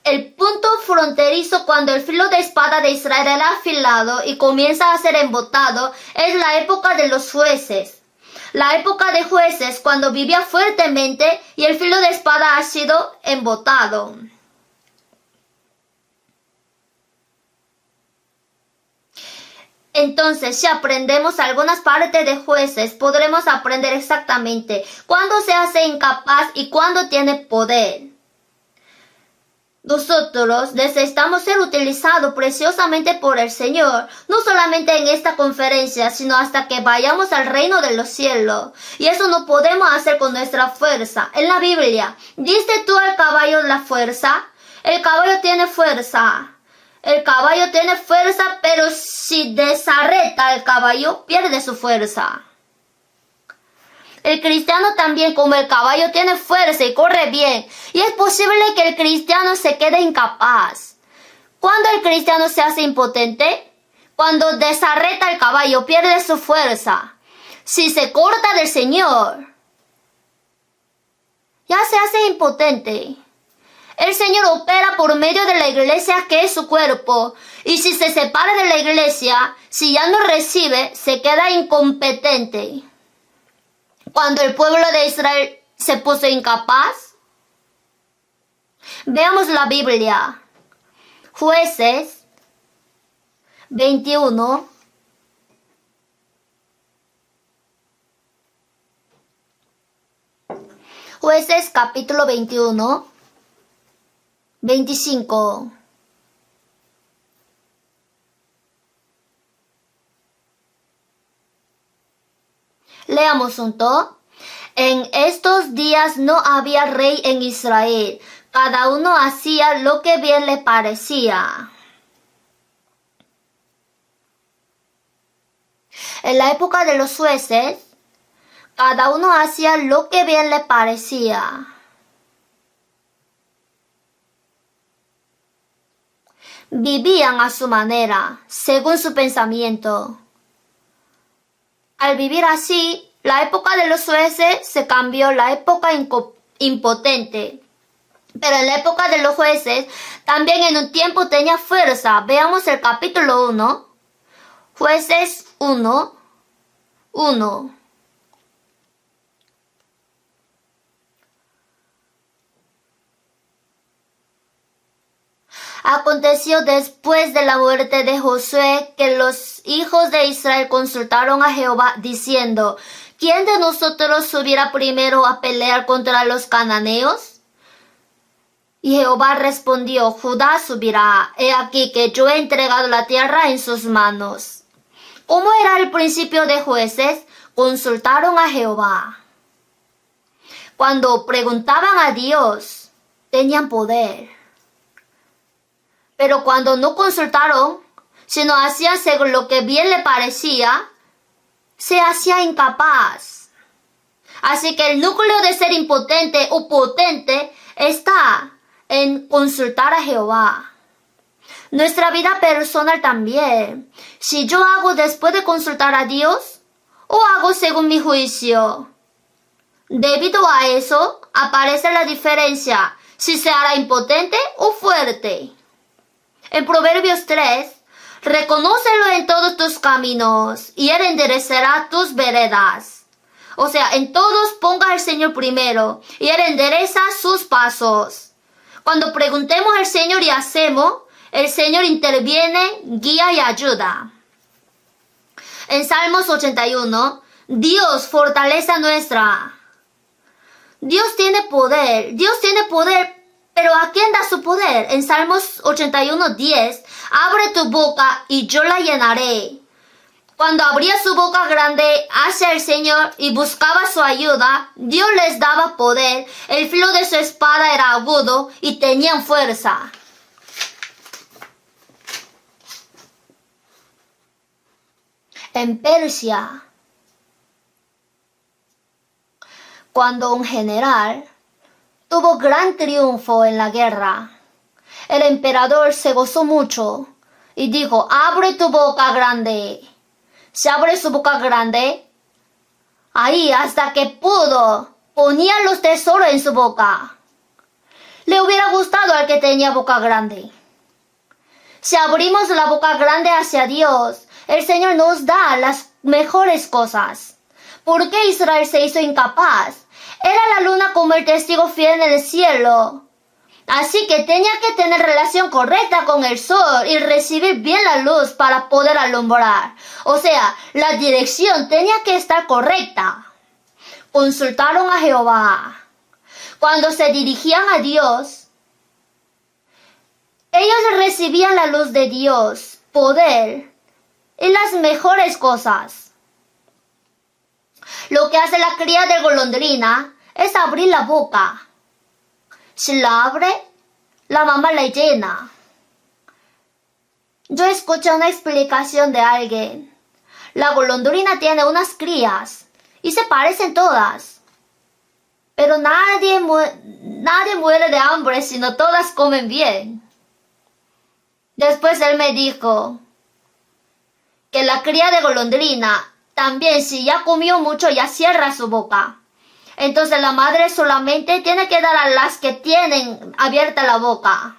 el punto fronterizo cuando el filo de espada de Israel era afilado y comienza a ser embotado es la época de los jueces. La época de jueces cuando vivía fuertemente y el filo de espada ha sido embotado. Entonces, si aprendemos algunas partes de jueces, podremos aprender exactamente cuándo se hace incapaz y cuándo tiene poder. Nosotros necesitamos ser utilizados preciosamente por el Señor, no solamente en esta conferencia, sino hasta que vayamos al reino de los cielos. Y eso no podemos hacer con nuestra fuerza. En la Biblia, ¿diste tú al caballo la fuerza? El caballo tiene fuerza. El caballo tiene fuerza, pero si desarreta el caballo, pierde su fuerza. El cristiano también, como el caballo, tiene fuerza y corre bien. Y es posible que el cristiano se quede incapaz. ¿Cuándo el cristiano se hace impotente? Cuando desarreta el caballo, pierde su fuerza. Si se corta del Señor, ya se hace impotente. El Señor opera por medio de la iglesia, que es su cuerpo. Y si se separa de la iglesia, si ya no recibe, se queda incompetente. Cuando el pueblo de Israel se puso incapaz, veamos la Biblia. Jueces 21. Jueces capítulo 21, 25. Leamos junto. En estos días no había rey en Israel. Cada uno hacía lo que bien le parecía. En la época de los jueces, cada uno hacía lo que bien le parecía. Vivían a su manera, según su pensamiento. Al vivir así, la época de los jueces se cambió la época impotente. Pero en la época de los jueces, también en un tiempo tenía fuerza. Veamos el capítulo 1. Jueces 1, 1. Aconteció después de la muerte de Josué que los hijos de Israel consultaron a Jehová diciendo: ¿Quién de nosotros subirá primero a pelear contra los cananeos? Y Jehová respondió: Judá subirá. He aquí que yo he entregado la tierra en sus manos. ¿Cómo era el principio de jueces? Consultaron a Jehová. Cuando preguntaban a Dios, tenían poder. Pero cuando no consultaron, sino hacían según lo que bien le parecía, se hacía incapaz. Así que el núcleo de ser impotente o potente está en consultar a Jehová. Nuestra vida personal también. Si yo hago después de consultar a Dios, o hago según mi juicio. Debido a eso, aparece la diferencia, si se hará impotente o fuerte. En Proverbios 3, reconócelo en todos tus caminos, y Él enderecerá tus veredas. O sea, en todos ponga al Señor primero, y Él endereza sus pasos. Cuando preguntemos al Señor y hacemos, el Señor interviene, guía y ayuda. En Salmos 81, Dios, fortaleza nuestra. Dios tiene poder, pero ¿a quién da su poder? En Salmos 81:10, abre tu boca y yo la llenaré. Cuando abría su boca grande hacia el Señor y buscaba su ayuda, Dios les daba poder, el filo de su espada era agudo y tenían fuerza. En Persia, cuando un general tuvo gran triunfo en la guerra, el emperador se gozó mucho y dijo: abre tu boca grande. Se abre su boca grande, ahí hasta que pudo, ponía los tesoros en su boca. Le hubiera gustado al que tenía boca grande. Si abrimos la boca grande hacia Dios, el Señor nos da las mejores cosas. ¿Por qué Israel se hizo incapaz? Era la luna como el testigo fiel en el cielo. Así que tenía que tener relación correcta con el sol y recibir bien la luz para poder alumbrar. O sea, la dirección tenía que estar correcta. Consultaron a Jehová. Cuando se dirigían a Dios, ellos recibían la luz de Dios, poder y las mejores cosas. Lo que hace la cría de golondrina es abrir la boca. Si la abre, la mamá le llena. Yo escuché una explicación de alguien. La golondrina tiene unas crías y se parecen todas. Pero nadie muere de hambre sino todas comen bien. Después él me dijo que la cría de golondrina también, si ya comió mucho, ya cierra su boca. Entonces la madre solamente tiene que dar a las que tienen abierta la boca.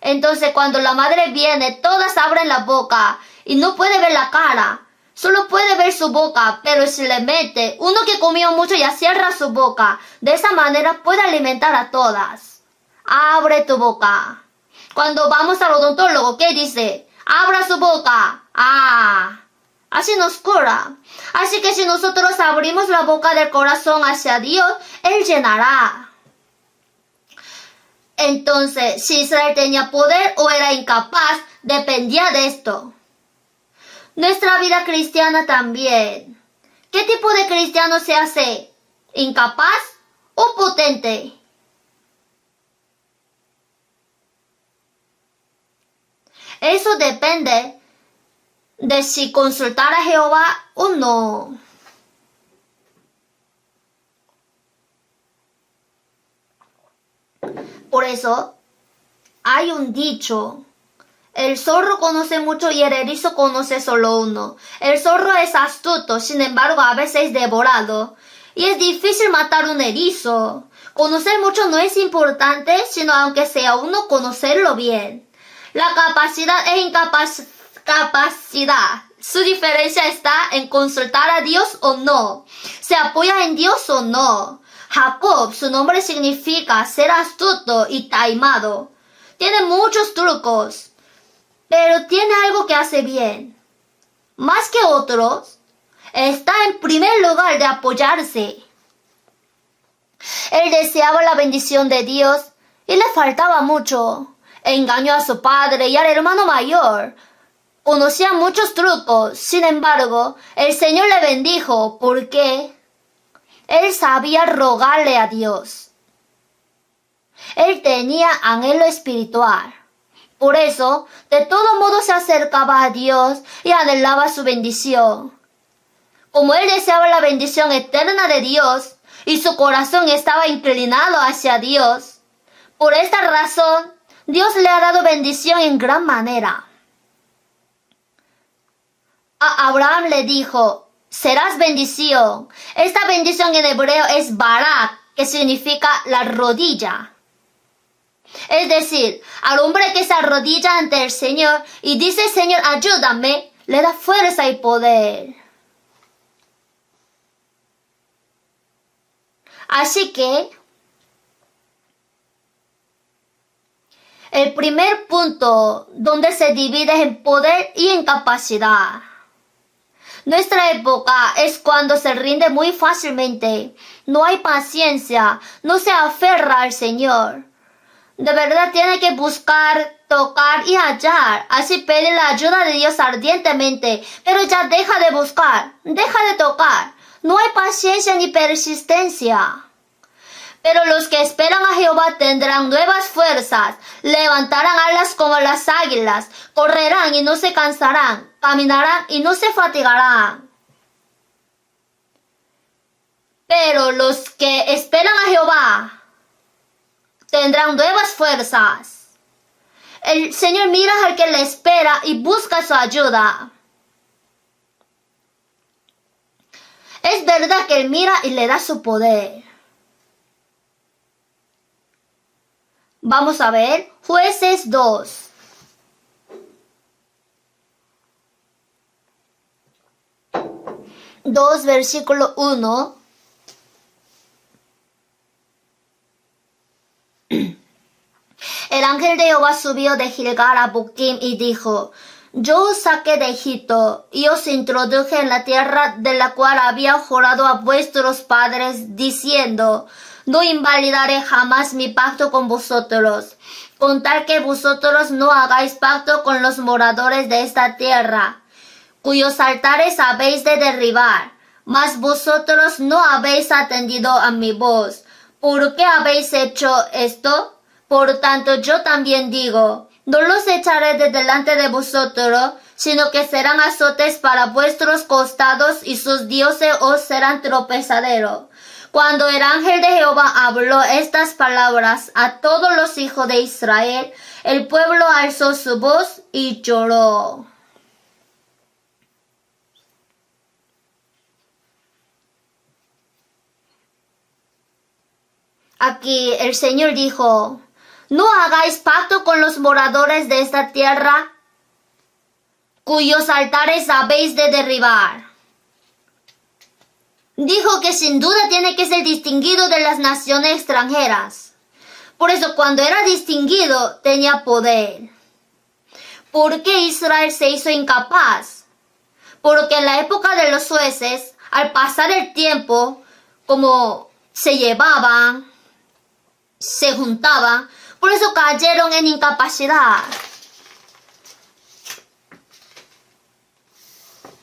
Entonces cuando la madre viene, todas abren la boca y no puede ver la cara. Solo puede ver su boca, pero si le mete, uno que comió mucho ya cierra su boca. De esa manera puede alimentar a todas. Abre tu boca. Cuando vamos al odontólogo, ¿qué dice? Abra su boca. Así nos cura. Así que si nosotros abrimos la boca del corazón hacia Dios, Él llenará. Entonces, si Israel tenía poder o era incapaz, dependía de esto. Nuestra vida cristiana también. ¿Qué tipo de cristiano se hace? ¿Incapaz o potente? Eso depende de si consultar a Jehová o no. Por eso, hay un dicho. El zorro conoce mucho y el erizo conoce solo uno. El zorro es astuto, sin embargo a veces es devorado. Y es difícil matar un erizo. Conocer mucho no es importante, sino aunque sea uno, conocerlo bien. La capacidad e incapacidad. Su diferencia está en consultar a Dios o no. ¿Se apoya en Dios o no? Jacob, su nombre significa ser astuto y taimado. Tiene muchos trucos. Pero tiene algo que hace bien. Más que otros, está en primer lugar de apoyarse. Él deseaba la bendición de Dios y le faltaba mucho. Engañó a su padre y al hermano mayor. Conocía muchos trucos. Sin embargo, el Señor le bendijo porque él sabía rogarle a Dios. Él tenía anhelo espiritual. Por eso, de todo modo se acercaba a Dios y anhelaba su bendición. Como él deseaba la bendición eterna de Dios y su corazón estaba inclinado hacia Dios, por esta razón, Dios le ha dado bendición en gran manera. A Abraham le dijo, serás bendición. Esta bendición en hebreo es barak, que significa la rodilla. Es decir, al hombre que se arrodilla ante el Señor y dice, Señor, ayúdame, le da fuerza y poder. Así que, el primer punto donde se divide en poder y en capacidad. Nuestra época es cuando se rinde muy fácilmente, no hay paciencia, no se aferra al Señor. De verdad tiene que buscar, tocar y hallar. Así pide la ayuda de Dios ardientemente. Pero ya deja de buscar, deja de tocar. No hay paciencia ni persistencia. Pero los que esperan a Jehová tendrán nuevas fuerzas. Levantarán alas como las águilas. Correrán y no se cansarán. Caminarán y no se fatigarán. Pero los que esperan a Jehová tendrán nuevas fuerzas. El Señor mira al que le espera y busca su ayuda. Es verdad que Él mira y le da su poder. Vamos a ver Jueces 2. Versículo 1. El ángel de Jehová subió de Gilgal a Boquim y dijo, yo os saqué de Egipto y os introduje en la tierra de la cual había jurado a vuestros padres, diciendo, no invalidaré jamás mi pacto con vosotros, con tal que vosotros no hagáis pacto con los moradores de esta tierra, cuyos altares habéis de derribar, mas vosotros no habéis atendido a mi voz. ¿Por qué habéis hecho esto? Por tanto, yo también digo, no los echaré de delante de vosotros, sino que serán azotes para vuestros costados y sus dioses os serán tropezadero. Cuando el ángel de Jehová habló estas palabras a todos los hijos de Israel, el pueblo alzó su voz y lloró. Aquí el Señor dijo, no hagáis pacto con los moradores de esta tierra, cuyos altares habéis de derribar. Dijo que sin duda tiene que ser distinguido de las naciones extranjeras. Por eso cuando era distinguido tenía poder. ¿Por qué Israel se hizo incapaz? Porque en la época de los jueces, al pasar el tiempo, como se llevaban, se juntaban, por eso cayeron en incapacidad.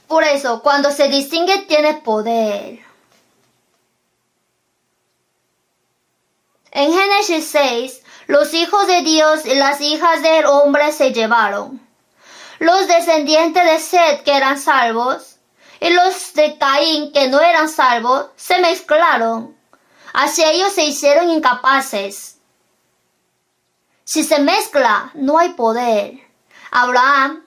Por eso, cuando se distingue, tiene poder. En Génesis 6, los hijos de Dios y las hijas del hombre se llevaron. Los descendientes de Set, que eran salvos, y los de Caín, que no eran salvos, se mezclaron. Así ellos se hicieron incapaces. Si se mezcla, no hay poder. Abraham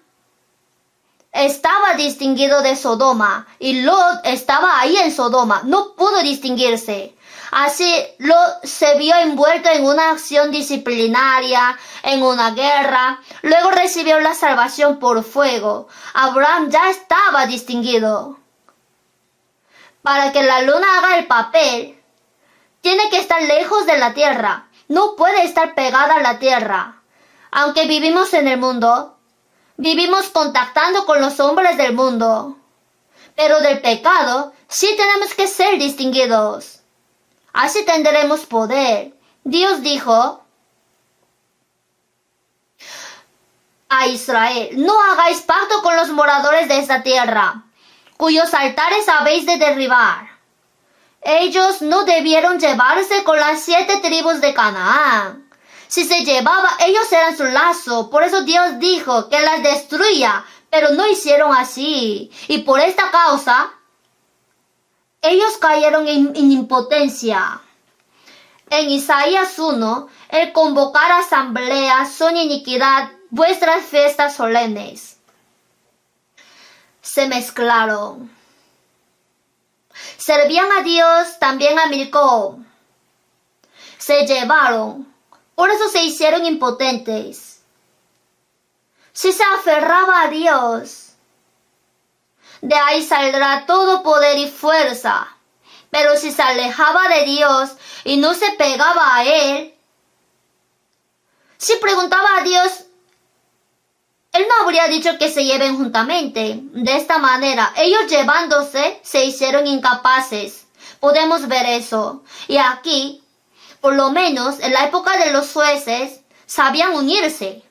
estaba distinguido de Sodoma y Lot estaba ahí en Sodoma. No pudo distinguirse. Así Lot se vio envuelto en una acción disciplinaria, en una guerra. Luego recibió la salvación por fuego. Abraham ya estaba distinguido. Para que la luna haga el papel, tiene que estar lejos de la tierra. No puede estar pegada a la tierra. Aunque vivimos en el mundo, vivimos contactando con los hombres del mundo. Pero del pecado sí tenemos que ser distinguidos. Así tendremos poder. Dios dijo a Israel, no hagáis pacto con los moradores de esta tierra, cuyos altares habéis de derribar. Ellos no debieron llevarse con las 7 tribus de Canaán. Si se llevaba, ellos eran su lazo. Por eso Dios dijo que las destruía, pero no hicieron así. Y por esta causa, ellos cayeron en impotencia. En Isaías 1, el convocar asambleas son iniquidad, vuestras fiestas solemnes. Se mezclaron. Servían a Dios, también a Milcom. Se llevaron. Por eso se hicieron impotentes. Si se aferraba a Dios, de ahí saldrá todo poder y fuerza. Pero si se alejaba de Dios y no se pegaba a Él, si preguntaba a Dios, Él no habría dicho que se lleven juntamente. De esta manera, ellos llevándose se hicieron incapaces. Podemos ver eso. Y aquí, por lo menos en la época de los jueces, sabían unirse.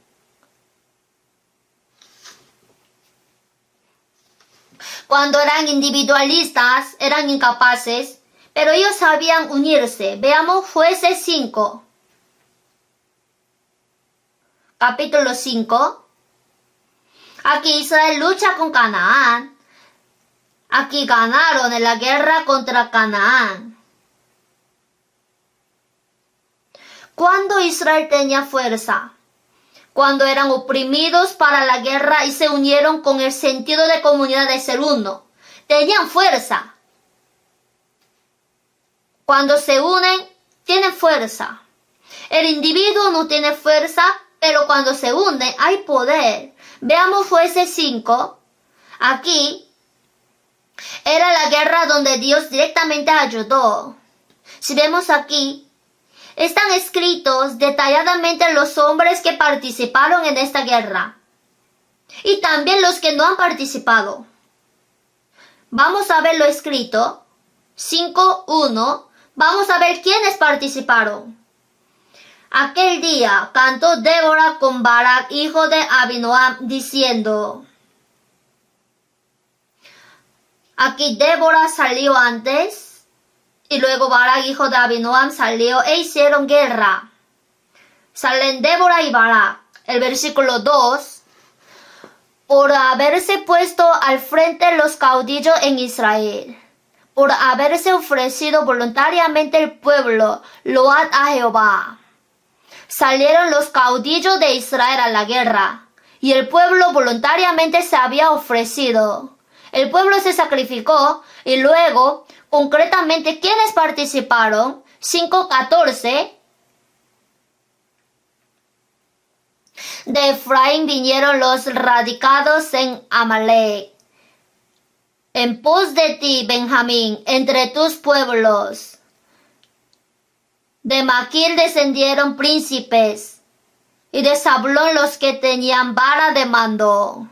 Cuando eran individualistas, eran incapaces, pero ellos sabían unirse. Veamos Jueces 5. Capítulo 5. Aquí Israel lucha con Canaán. Aquí ganaron en la guerra contra Canaán. ¿Cuándo Israel tenía fuerza? Cuando eran oprimidos para la guerra y se unieron con el sentido de comunidad de ser uno. Tenían fuerza. Cuando se unen, tienen fuerza. El individuo no tiene fuerza, pero cuando se unen hay poder. Veamos Jueces 5. Aquí era la guerra donde Dios directamente ayudó. Si vemos aquí, están escritos detalladamente los hombres que participaron en esta guerra y también los que no han participado. Vamos a ver lo escrito. 5:1. Vamos a ver quiénes participaron. Aquel día cantó Débora con Barak, hijo de Abinoam, diciendo. Aquí Débora salió antes y luego Barak, hijo de Abinoam, salió e hicieron guerra. salen Débora y Barak. El versículo 2. Por haberse puesto al frente los caudillos en Israel, por haberse ofrecido voluntariamente el pueblo, load a Jehová. Salieron los caudillos de Israel a la guerra, y el pueblo voluntariamente se había ofrecido. El pueblo se sacrificó, y luego, concretamente, ¿quiénes participaron? 5:14. De Efraín vinieron los radicados en Amalek. En pos de ti, Benjamín, entre tus pueblos. De Maquir descendieron príncipes, y de Zabulón los que tenían vara de mando.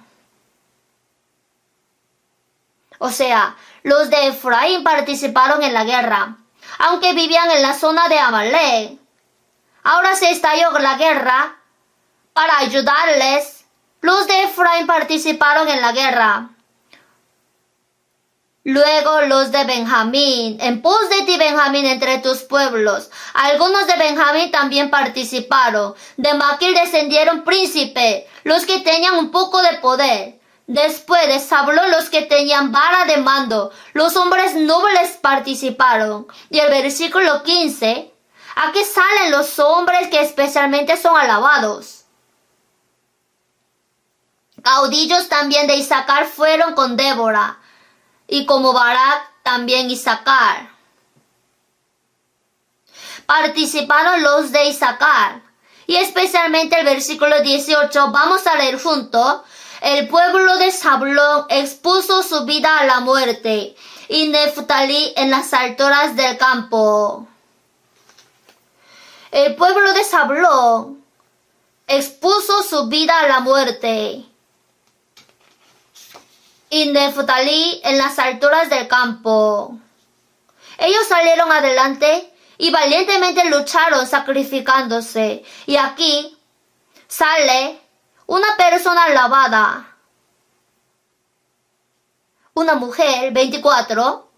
O sea, los de Efraín participaron en la guerra, aunque vivían en la zona de Amalek. Ahora se estalló la guerra. Para ayudarles, los de Efraín participaron en la guerra. Luego los de Benjamín, en pos de ti, Benjamín, entre tus pueblos. Algunos de Benjamín también participaron. De Maquir descendieron príncipes, los que tenían un poco de poder. Después de Zabulón, los que tenían vara de mando. Los hombres nobles participaron. Y el versículo 15, aquí salen los hombres que especialmente son alabados. Caudillos también de Isaacar fueron con Débora, y como Barak también Isaacar. Participaron los de Isaacar, y especialmente el versículo 18, vamos a leer juntos. El pueblo de Zabulón expuso su vida a la muerte, y Neftalí en las alturas del campo. El pueblo de Zabulón expuso su vida a la muerte, y Neftalí en las alturas del campo. Ellos salieron adelante y valientemente lucharon sacrificándose. Y aquí sale una persona alabada, una mujer, 24.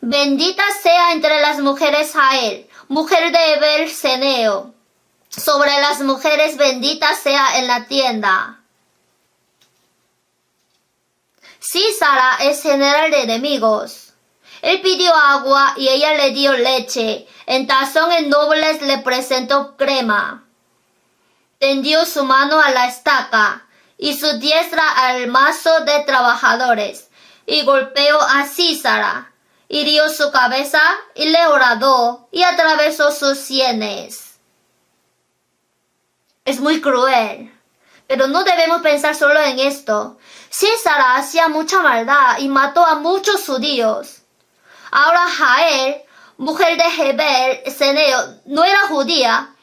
Bendita sea entre las mujeres Jael, mujer de Eber-Seneo. Sobre las mujeres bendita sea en la tienda. Sísara es general de enemigos. Él pidió agua y ella le dio leche. En tazones nobles le presentó crema. Tendió su mano a la estaca y su diestra al mazo de trabajadores. Y golpeó a Sísara. Hirió su cabeza y le horadó y atravesó sus sienes. Es muy cruel. Pero no debemos pensar solo en esto. Sísara hacía mucha maldad y mató a muchos judíos. Ahora Jael, mujer de Eber-Seneo, no era judía,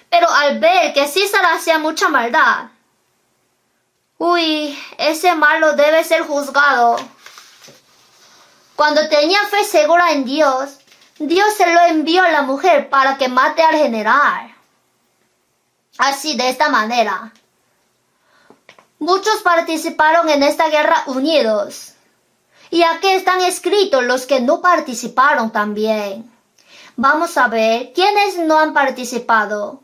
pero al ver que Sísara hacía mucha maldad, ese malo debe ser juzgado. Cuando tenía fe segura en Dios, Dios se lo envió a la mujer para que mate al general. Así, de esta manera, muchos participaron en esta guerra unidos. Y aquí están escritos los que no participaron también. Vamos a ver quiénes no han participado.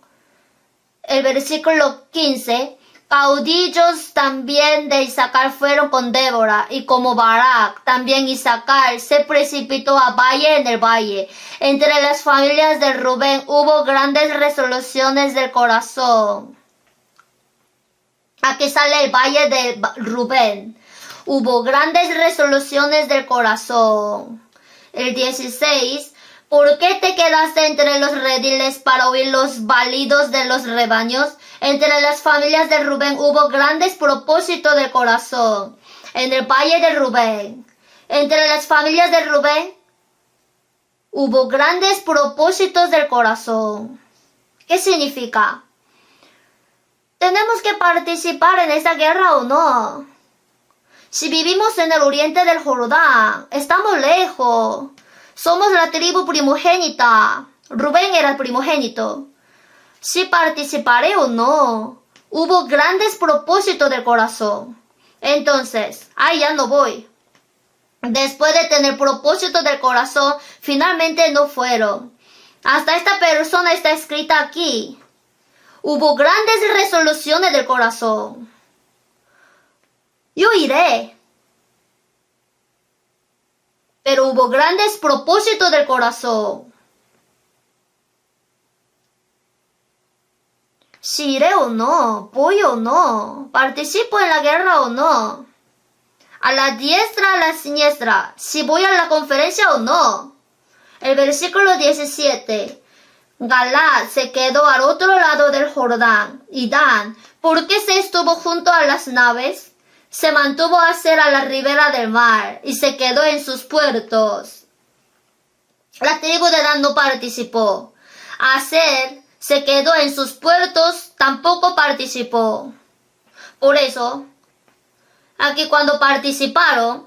El versículo 15. Caudillos también de Isaacar fueron con Débora, y como Barak, también Isaacar se precipitó a valle en el valle. Entre las familias de Rubén hubo grandes resoluciones del corazón. Aquí sale el valle de Rubén. Hubo grandes resoluciones del corazón. El 16. ¿Por qué te quedaste entre los rediles para oír los balidos de los rebaños? Entre las familias de Rubén hubo grandes propósitos del corazón. En el valle de Rubén. Entre las familias de Rubén hubo grandes propósitos del corazón. ¿Qué significa? ¿Tenemos que participar en esta guerra o no? Si vivimos en el oriente del Jordán, estamos lejos. Somos la tribu primogénita. Rubén era el primogénito. Si participaré o no. Hubo grandes propósitos del corazón. Entonces, ya no voy. Después de tener propósitos del corazón, finalmente no fueron. Hasta esta persona está escrita aquí. Hubo grandes resoluciones del corazón. Yo iré. Pero hubo grandes propósitos del corazón. Si iré o no, voy o no, participo en la guerra o no, a la diestra, a la siniestra, si voy a la conferencia o no. El versículo 17. Galaad se quedó al otro lado del Jordán, y Dan, porque se estuvo junto a las naves, se mantuvo a la ribera del mar, y se quedó en sus puertos. La tribu de Dan no participó. Aser se quedó en sus puertos, tampoco participó. Por eso, aquí cuando participaron,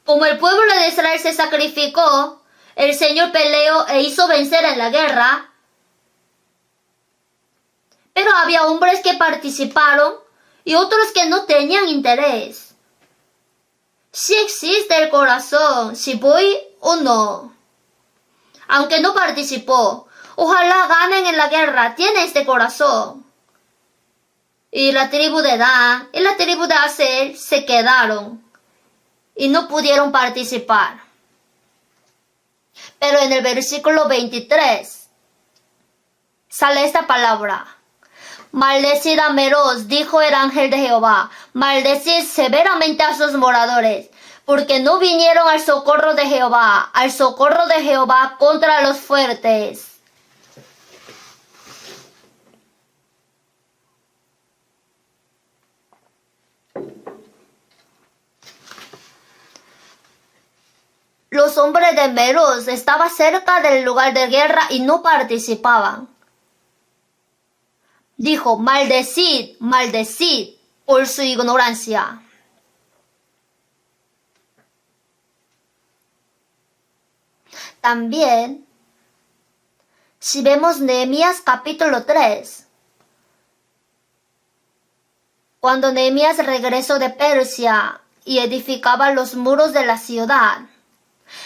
como el pueblo de Israel se sacrificó, el Señor peleó e hizo vencer en la guerra. Pero había hombres que participaron y otros que no tenían interés. Si existe el corazón, si voy o no. Aunque no participó, ojalá ganen en la guerra, tiene este corazón. Y la tribu de Dan y la tribu de Aser se quedaron y no pudieron participar. Pero en el versículo 23 sale esta palabra. Maldecid a Meroz, dijo el ángel de Jehová, maldecid severamente a sus moradores, porque no vinieron al socorro de Jehová contra los fuertes. Los hombres de Meroz estaban cerca del lugar de guerra y no participaban. Dijo, maldecid, maldecid por su ignorancia. También, si vemos Nehemías capítulo 3, cuando Nehemías regresó de Persia y edificaba los muros de la ciudad,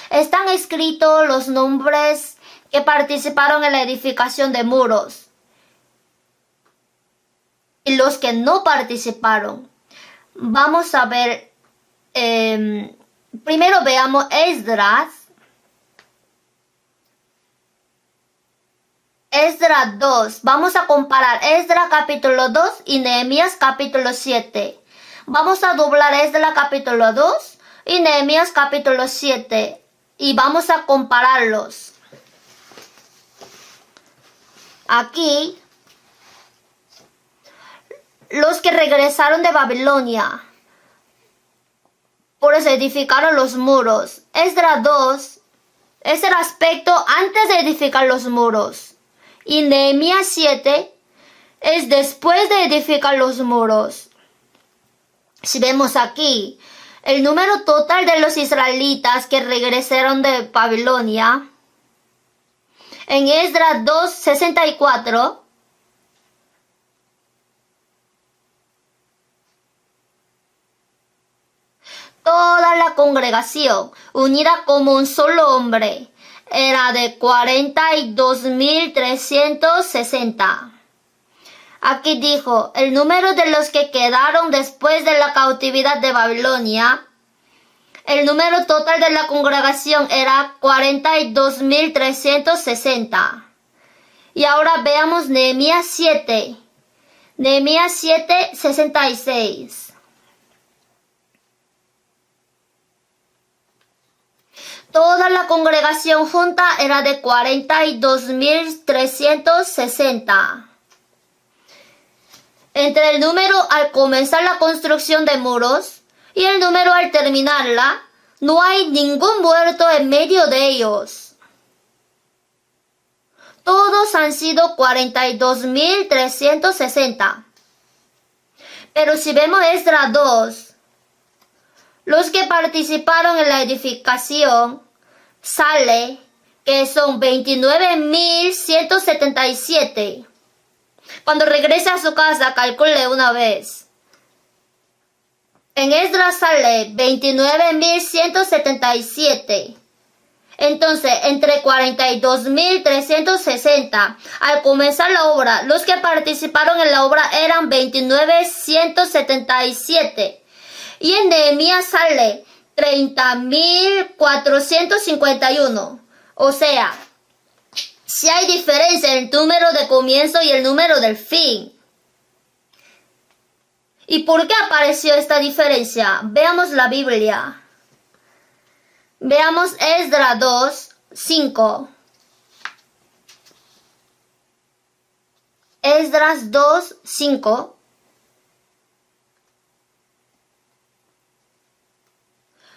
están escritos los nombres que participaron en la edificación de muros y los que no participaron. Vamos a ver, primero veamos Esdras 2. Vamos a comparar Esdras capítulo 2 y Nehemías capítulo 7. Vamos a doblar Esdras capítulo 2 y Nehemías capítulo 7 y vamos a compararlos. Aquí, los que regresaron de Babilonia, por eso edificaron los muros. Esdras 2 es el aspecto antes de edificar los muros. Y Nehemías 7 es después de edificar los muros. Si vemos aquí, el número total de los israelitas que regresaron de Babilonia, en Esdras 2:64, toda la congregación, unida como un solo hombre, era de 42,360. Aquí dijo, el número de los que quedaron después de la cautividad de Babilonia, el número total de la congregación era 42,360. Y ahora veamos Nehemías 7. Nehemías 7:66. Toda la congregación junta era de 42,360. Entre el número al comenzar la construcción de muros y el número al terminarla, no hay ningún muerto en medio de ellos. Todos han sido 42,360. Pero si vemos Esdras 2, los que participaron en la edificación, sale que son 29,177. Cuando regrese a su casa, calcule una vez. En Esdras sale 29,177. Entonces, entre 42.360, al comenzar la obra, los que participaron en la obra eran 29.177. Y en Nehemías sale 30.451. O sea, si hay diferencia en el número de comienzo y el número del fin. ¿Y por qué apareció esta diferencia? Veamos la Biblia. Veamos Esdras 2, 5. Esdras 2, 5.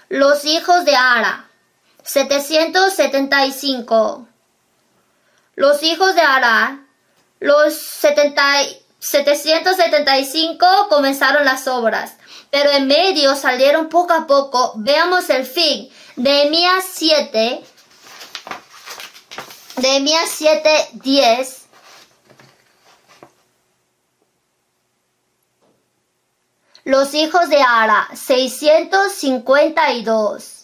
Los hijos de Ara, 775. Los hijos de Ara, los 775 comenzaron las obras, pero en medio salieron poco a poco. Veamos el fin. Nehemías 7, 10. Los hijos de Ara, 652.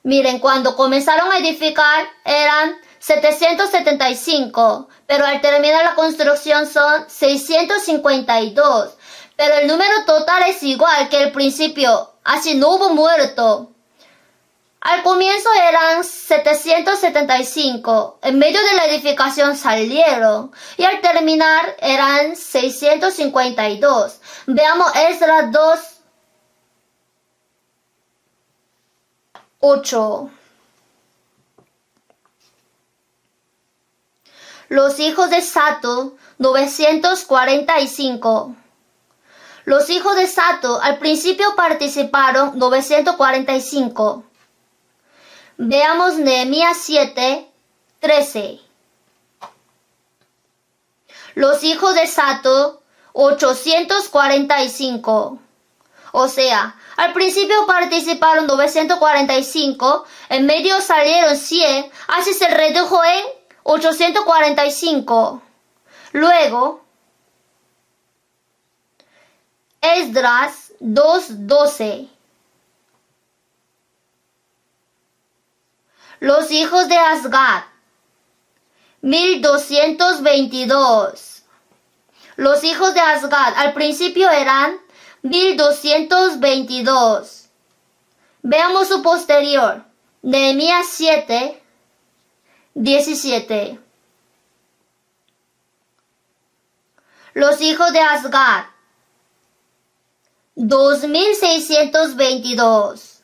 Miren, cuando comenzaron a edificar eran 775, pero al terminar la construcción son 652. Pero el número total es igual que el principio, así no hubo muerto. Al comienzo eran 775, en medio de la edificación salieron, y al terminar eran 652. Veamos Esdras 2, 8. Los hijos de Sato, 945. Los hijos de Sato al principio participaron 945. Veamos Nehemías 7, 13. Los hijos de Sato, 845. O sea, al principio participaron 945, en medio salieron 100, así se redujo en 845. Luego, Esdras 2:12. Los hijos de Azgad, 1222. Los hijos de Azgad al principio eran 1222. Veamos su posterior. Nehemías 7, 17. Los hijos de Azgad, 2622.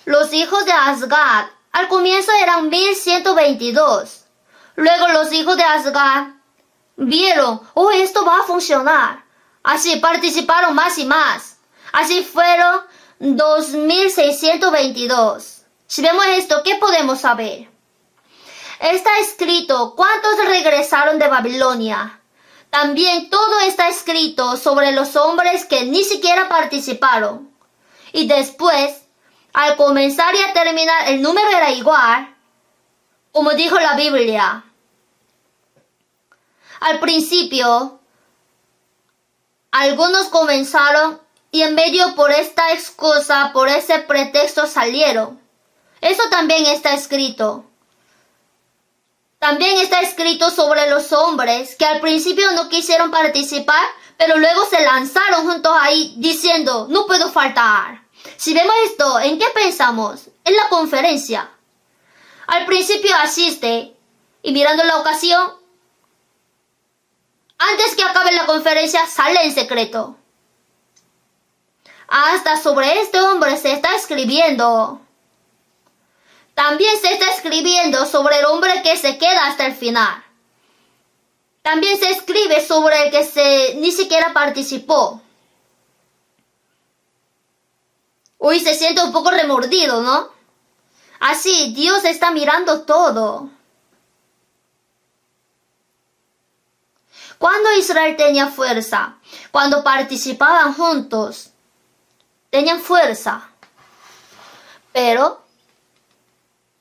Los hijos de Azgad al comienzo eran 1122. Luego los hijos de Azgad vieron, esto va a funcionar. Así participaron más y más. Así fueron 2622. Si vemos esto, ¿qué podemos saber? Está escrito cuántos regresaron de Babilonia. También todo está escrito sobre los hombres que ni siquiera participaron. Y después, al comenzar y a terminar, el número era igual, como dijo la Biblia. Al principio, algunos comenzaron y en medio por esta excusa, por ese pretexto salieron. Eso también está escrito. También está escrito sobre los hombres que al principio no quisieron participar, pero luego se lanzaron juntos ahí diciendo, no puedo faltar. Si vemos esto, ¿en qué pensamos? En la conferencia. Al principio asiste y mirando la ocasión, antes que acabe la conferencia sale en secreto. Hasta sobre este hombre se está escribiendo. También se está escribiendo sobre el hombre que se queda hasta el final. También se escribe sobre el que ni siquiera participó. Hoy se siente un poco remordido, ¿no? Así, Dios está mirando todo. Cuando Israel tenía fuerza, cuando participaban juntos, tenían fuerza. Pero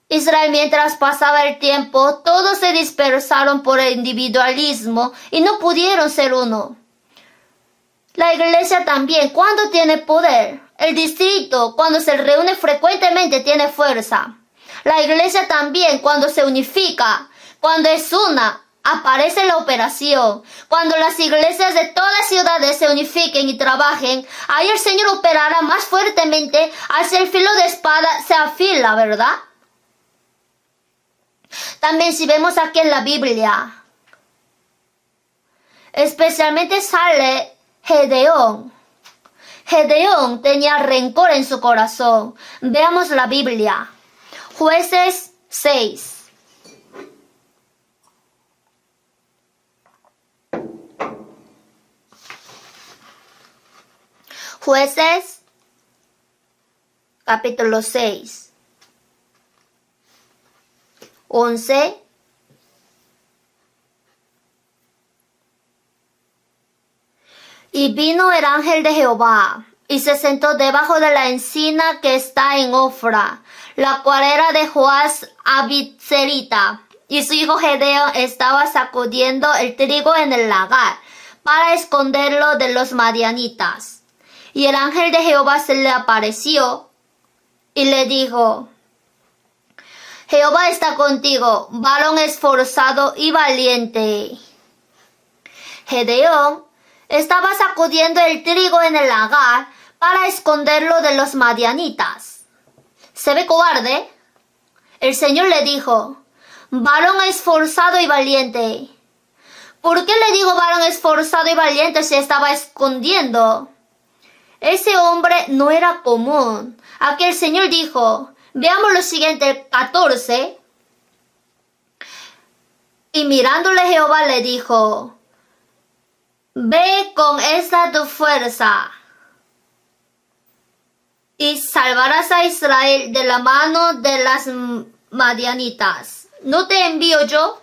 Israel, mientras pasaba el tiempo, todos se dispersaron por el individualismo y no pudieron ser uno. La iglesia también, cuando tiene poder, El distrito, cuando se reúne frecuentemente, tiene fuerza. La iglesia también, cuando se unifica, cuando es una, aparece la operación. Cuando las iglesias de todas las ciudades se unifiquen y trabajen, ahí el Señor operará más fuertemente hacia el filo de espada se afila, ¿verdad? También si vemos aquí en la Biblia, especialmente sale Gedeón. Gedeón tenía rencor en su corazón. Veamos la Biblia. Jueces 6. Jueces, capítulo 6. 11. Y vino el ángel de Jehová, y se sentó debajo de la encina que está en Ofra, la cual era de Joás Abitzerita, y su hijo Gedeón estaba sacudiendo el trigo en el lagar, para esconderlo de los madianitas. Y el ángel de Jehová se le apareció, y le dijo: Jehová está contigo, varón esforzado y valiente. Gedeón estaba sacudiendo el trigo en el lagar para esconderlo de los madianitas. ¿Se ve cobarde? El Señor le dijo: varón esforzado y valiente. ¿Por qué le digo varón esforzado y valiente si estaba escondiendo? Ese hombre no era común. Aquí el Señor dijo, veamos lo siguiente, 14. Y mirándole Jehová le dijo: ve con esta tu fuerza y salvarás a Israel de la mano de las madianitas. ¿No te envío yo?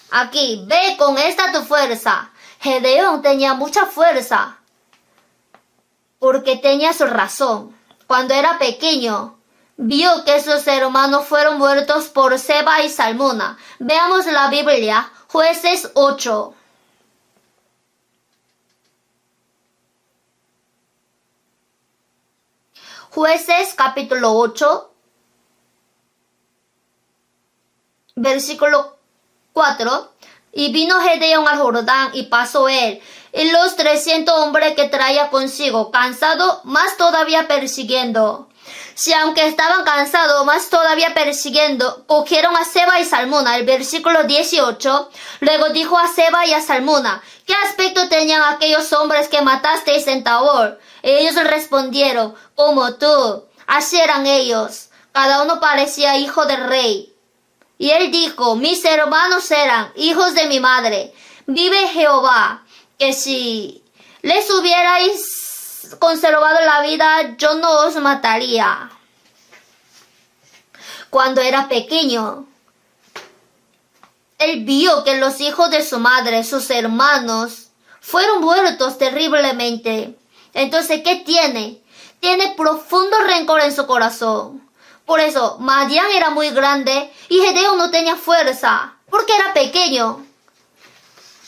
Aquí, ve con esta tu fuerza. Gedeón tenía mucha fuerza porque tenía su razón. Cuando era pequeño, vio que sus hermanos fueron muertos por Seba y Salmona. Veamos la Biblia, Jueces 8. Jueces capítulo 8, versículo 4. Y vino Gedeón al Jordán y pasó él, y los 300 hombres que traía consigo, cansado, más todavía persiguiendo. Si aunque estaban cansados, más todavía persiguiendo, cogieron a Seba y Salmona. El versículo 18. Luego dijo a Seba y a Salmona: ¿qué aspecto tenían aquellos hombres que matasteis en Tabor? Ellos respondieron: como tú. Así eran ellos. Cada uno parecía hijo del rey. Y él dijo: mis hermanos eran hijos de mi madre. Vive Jehová, que si les hubierais conservado la vida, yo no os mataría. Cuando era pequeño, él vio que los hijos de su madre, sus hermanos, fueron muertos terriblemente. Entonces, ¿qué tiene? Tiene profundo rencor en su corazón. Por eso, Madián era muy grande y Gedeón no tenía fuerza, porque era pequeño.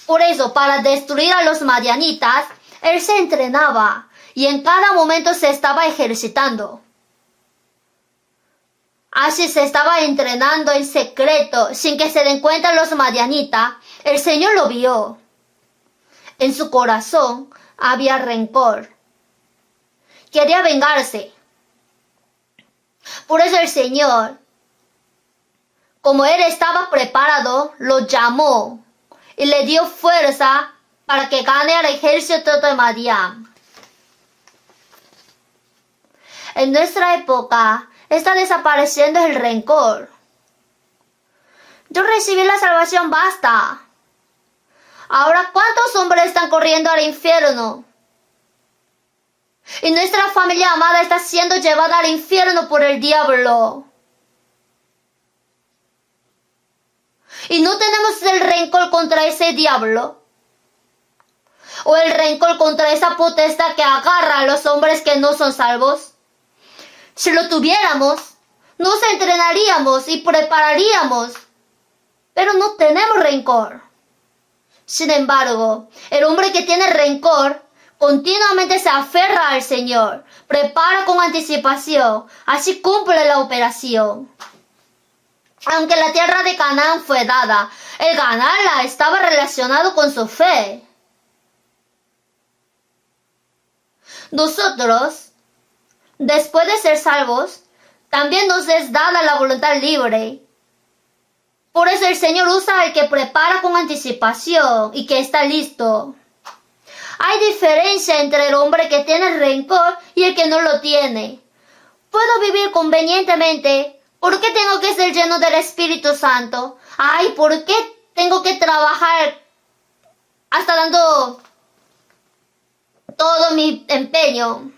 Por eso, para destruir a los madianitas, él se entrenaba y en cada momento se estaba ejercitando. Así se estaba entrenando en secreto, sin que se den cuenta los madianitas. El Señor lo vio. En su corazón había rencor. Quería vengarse. Por eso el Señor, como él estaba preparado, lo llamó y le dio fuerza para que gane al ejército de Madián. En nuestra época está desapareciendo el rencor. Yo recibí la salvación, basta. Ahora, ¿cuántos hombres están corriendo al infierno? Y nuestra familia amada está siendo llevada al infierno por el diablo. Y no tenemos el rencor contra ese diablo. O el rencor contra esa potestad que agarra a los hombres que no son salvos. Si lo tuviéramos, nos entrenaríamos y prepararíamos. Pero no tenemos rencor. Sin embargo, el hombre que tiene rencor continuamente se aferra al Señor, prepara con anticipación, así cumple la operación. Aunque la tierra de Canaán fue dada, el ganarla estaba relacionado con su fe. Nosotros, después de ser salvos, también nos es dada la voluntad libre. Por eso el Señor usa al que prepara con anticipación y que está listo. Hay diferencia entre el hombre que tiene rencor y el que no lo tiene. Puedo vivir convenientemente. ¿Por qué tengo que ser lleno del Espíritu Santo? Ay, ¿por qué tengo que trabajar hasta dando todo mi empeño?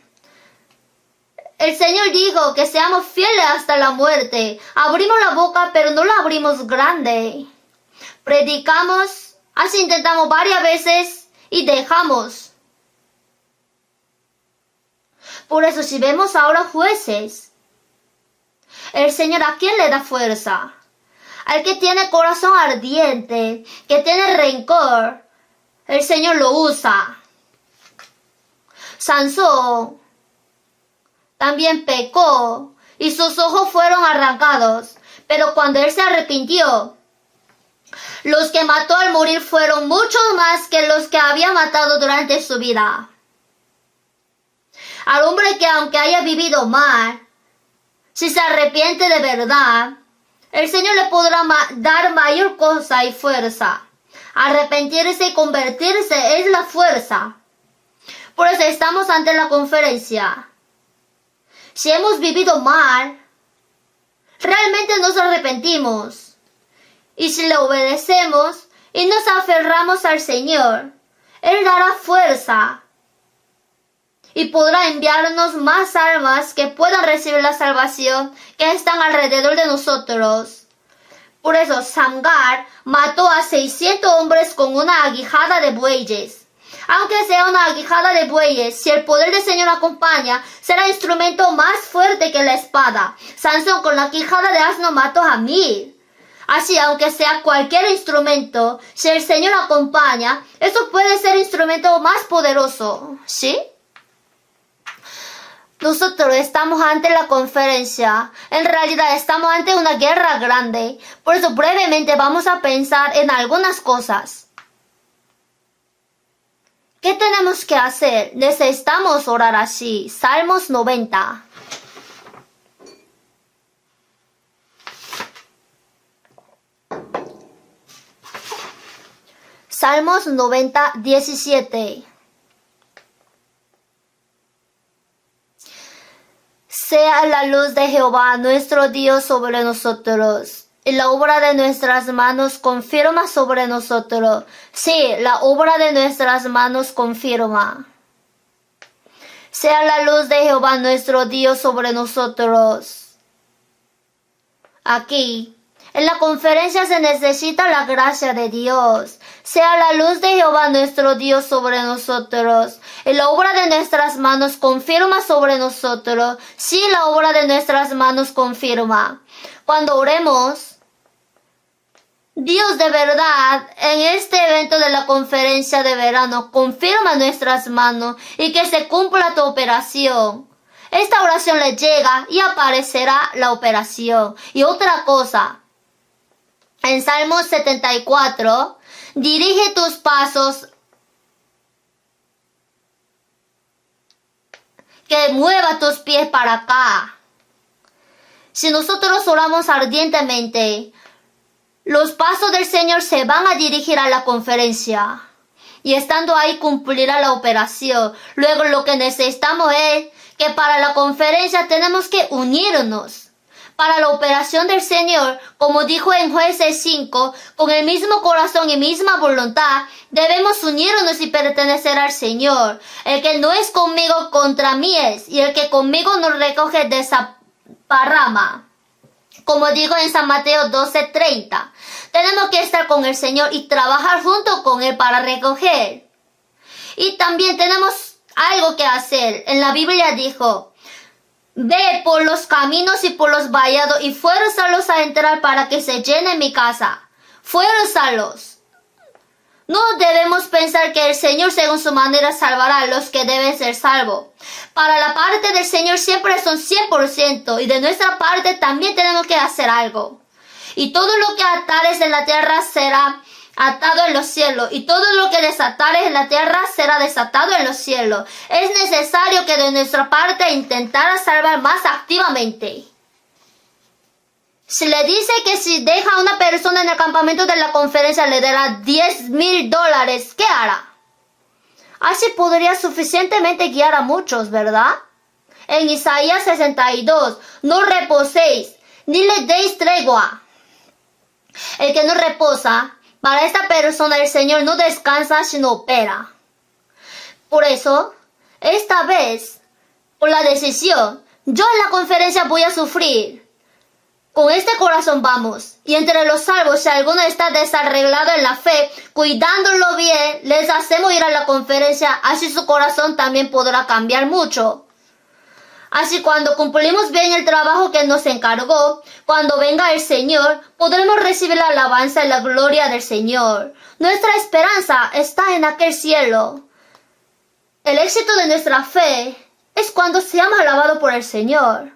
El Señor dijo que seamos fieles hasta la muerte. Abrimos la boca, pero no la abrimos grande. Predicamos, así intentamos varias veces y dejamos. Por eso si vemos ahora jueces, el Señor ¿a quién le da fuerza? Al que tiene corazón ardiente, que tiene rencor, el Señor lo usa. Sansón también pecó y sus ojos fueron arrancados, pero cuando él se arrepintió, los que mató al morir fueron muchos más que los que había matado durante su vida. Al hombre que aunque haya vivido mal, si se arrepiente de verdad, el Señor le podrá dar mayor cosa y fuerza. Arrepentirse y convertirse es la fuerza. Por eso estamos ante la conferencia. Si hemos vivido mal, realmente nos arrepentimos. Y si le obedecemos y nos aferramos al Señor, Él dará fuerza y podrá enviarnos más almas que puedan recibir la salvación que están alrededor de nosotros. Por eso Samgar mató a 600 hombres con una aguijada de bueyes. Aunque sea una aguijada de bueyes, si el poder del Señor acompaña, será instrumento más fuerte que la espada. Sansón con la quijada de asno mató a 1000. Así, aunque sea cualquier instrumento, si el Señor acompaña, eso puede ser instrumento más poderoso, ¿sí? Nosotros estamos ante la conferencia. En realidad estamos ante una guerra grande. Por eso brevemente vamos a pensar en algunas cosas. ¿Qué tenemos que hacer? Necesitamos orar así. Salmos 90. Salmos 90, 17. Sea la luz de Jehová nuestro Dios sobre nosotros, y la obra de nuestras manos confirma sobre nosotros. Sí, la obra de nuestras manos confirma. Sea la luz de Jehová nuestro Dios sobre nosotros. Aquí, en la conferencia se necesita la gracia de Dios. Sea la luz de Jehová nuestro Dios sobre nosotros. Y la obra de nuestras manos confirma sobre nosotros. Sí, la obra de nuestras manos confirma. Cuando oremos, Dios de verdad, en este evento de la conferencia de verano, confirma nuestras manos y que se cumpla tu operación. Esta oración le llega y aparecerá la operación. Y otra cosa, en Salmos 74, dirige tus pasos, que mueva tus pies para acá. Si nosotros oramos ardientemente, los pasos del Señor se van a dirigir a la conferencia. Y estando ahí cumplirá la operación. Luego lo que necesitamos es que para la conferencia tenemos que unirnos. Para la operación del Señor, como dijo en Jueces 5, con el mismo corazón y misma voluntad, debemos unirnos y pertenecer al Señor. El que no es conmigo contra mí es, y el que conmigo no recoge desaparrama. Como dijo en San Mateo 12:30, tenemos que estar con el Señor y trabajar junto con Él para recoger. Y también tenemos algo que hacer. En la Biblia dijo, ve por los caminos y por los vallados y fuérzalos a entrar para que se llene mi casa. Fuérzalos. No debemos pensar que el Señor según su manera salvará a los que deben ser salvos. Para la parte del Señor siempre son 100% y de nuestra parte también tenemos que hacer algo. Y todo lo que atares en la tierra será atado en los cielos, y todo lo que desatares en la tierra será desatado en los cielos. Es necesario que de nuestra parte intentara salvar más activamente. Si le dice que si deja a una persona en el campamento de la conferencia le dará $10,000, ¿qué hará? Así podría suficientemente guiar a muchos, ¿verdad? En Isaías 62, no reposéis, ni le deis tregua. El que no reposa, para esta persona el Señor no descansa sino opera. Por eso, esta vez, por la decisión, yo en la conferencia voy a sufrir. Con este corazón vamos, y entre los salvos, si alguno está desarreglado en la fe, cuidándolo bien, les hacemos ir a la conferencia, así su corazón también podrá cambiar mucho. Así cuando cumplimos bien el trabajo que nos encargó, cuando venga el Señor, podremos recibir la alabanza y la gloria del Señor. Nuestra esperanza está en aquel cielo. El éxito de nuestra fe es cuando seamos alabados por el Señor.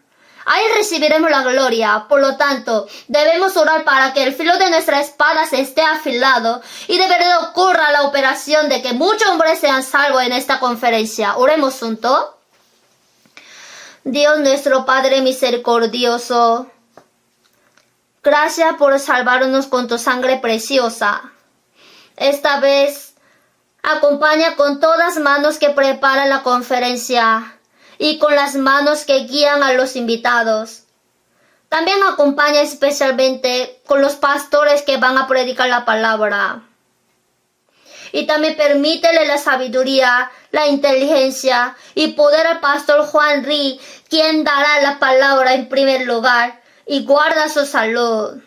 Ahí recibiremos la gloria. Por lo tanto, debemos orar para que el filo de nuestra espada se esté afilado y de verdad ocurra la operación de que muchos hombres sean salvos en esta conferencia. Oremos juntos. Dios nuestro Padre misericordioso, gracias por salvarnos con tu sangre preciosa. Esta vez, acompaña con todas manos que preparan la conferencia y con las manos que guían a los invitados. También acompaña especialmente con los pastores que van a predicar la palabra. Y también permítele la sabiduría, la inteligencia y poder al pastor Juan Ri, quien dará la palabra en primer lugar, y guarda su salud.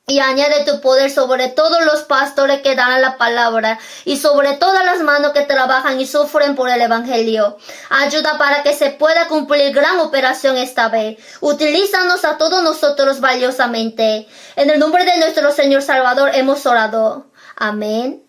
Y añade tu poder sobre todos los pastores que darán la palabra y sobre todas las manos que trabajan y sufren por el Evangelio. Ayuda para que se pueda cumplir gran operación esta vez. Utilízanos a todos nosotros valiosamente. En el nombre de nuestro Señor Salvador hemos orado. Amén.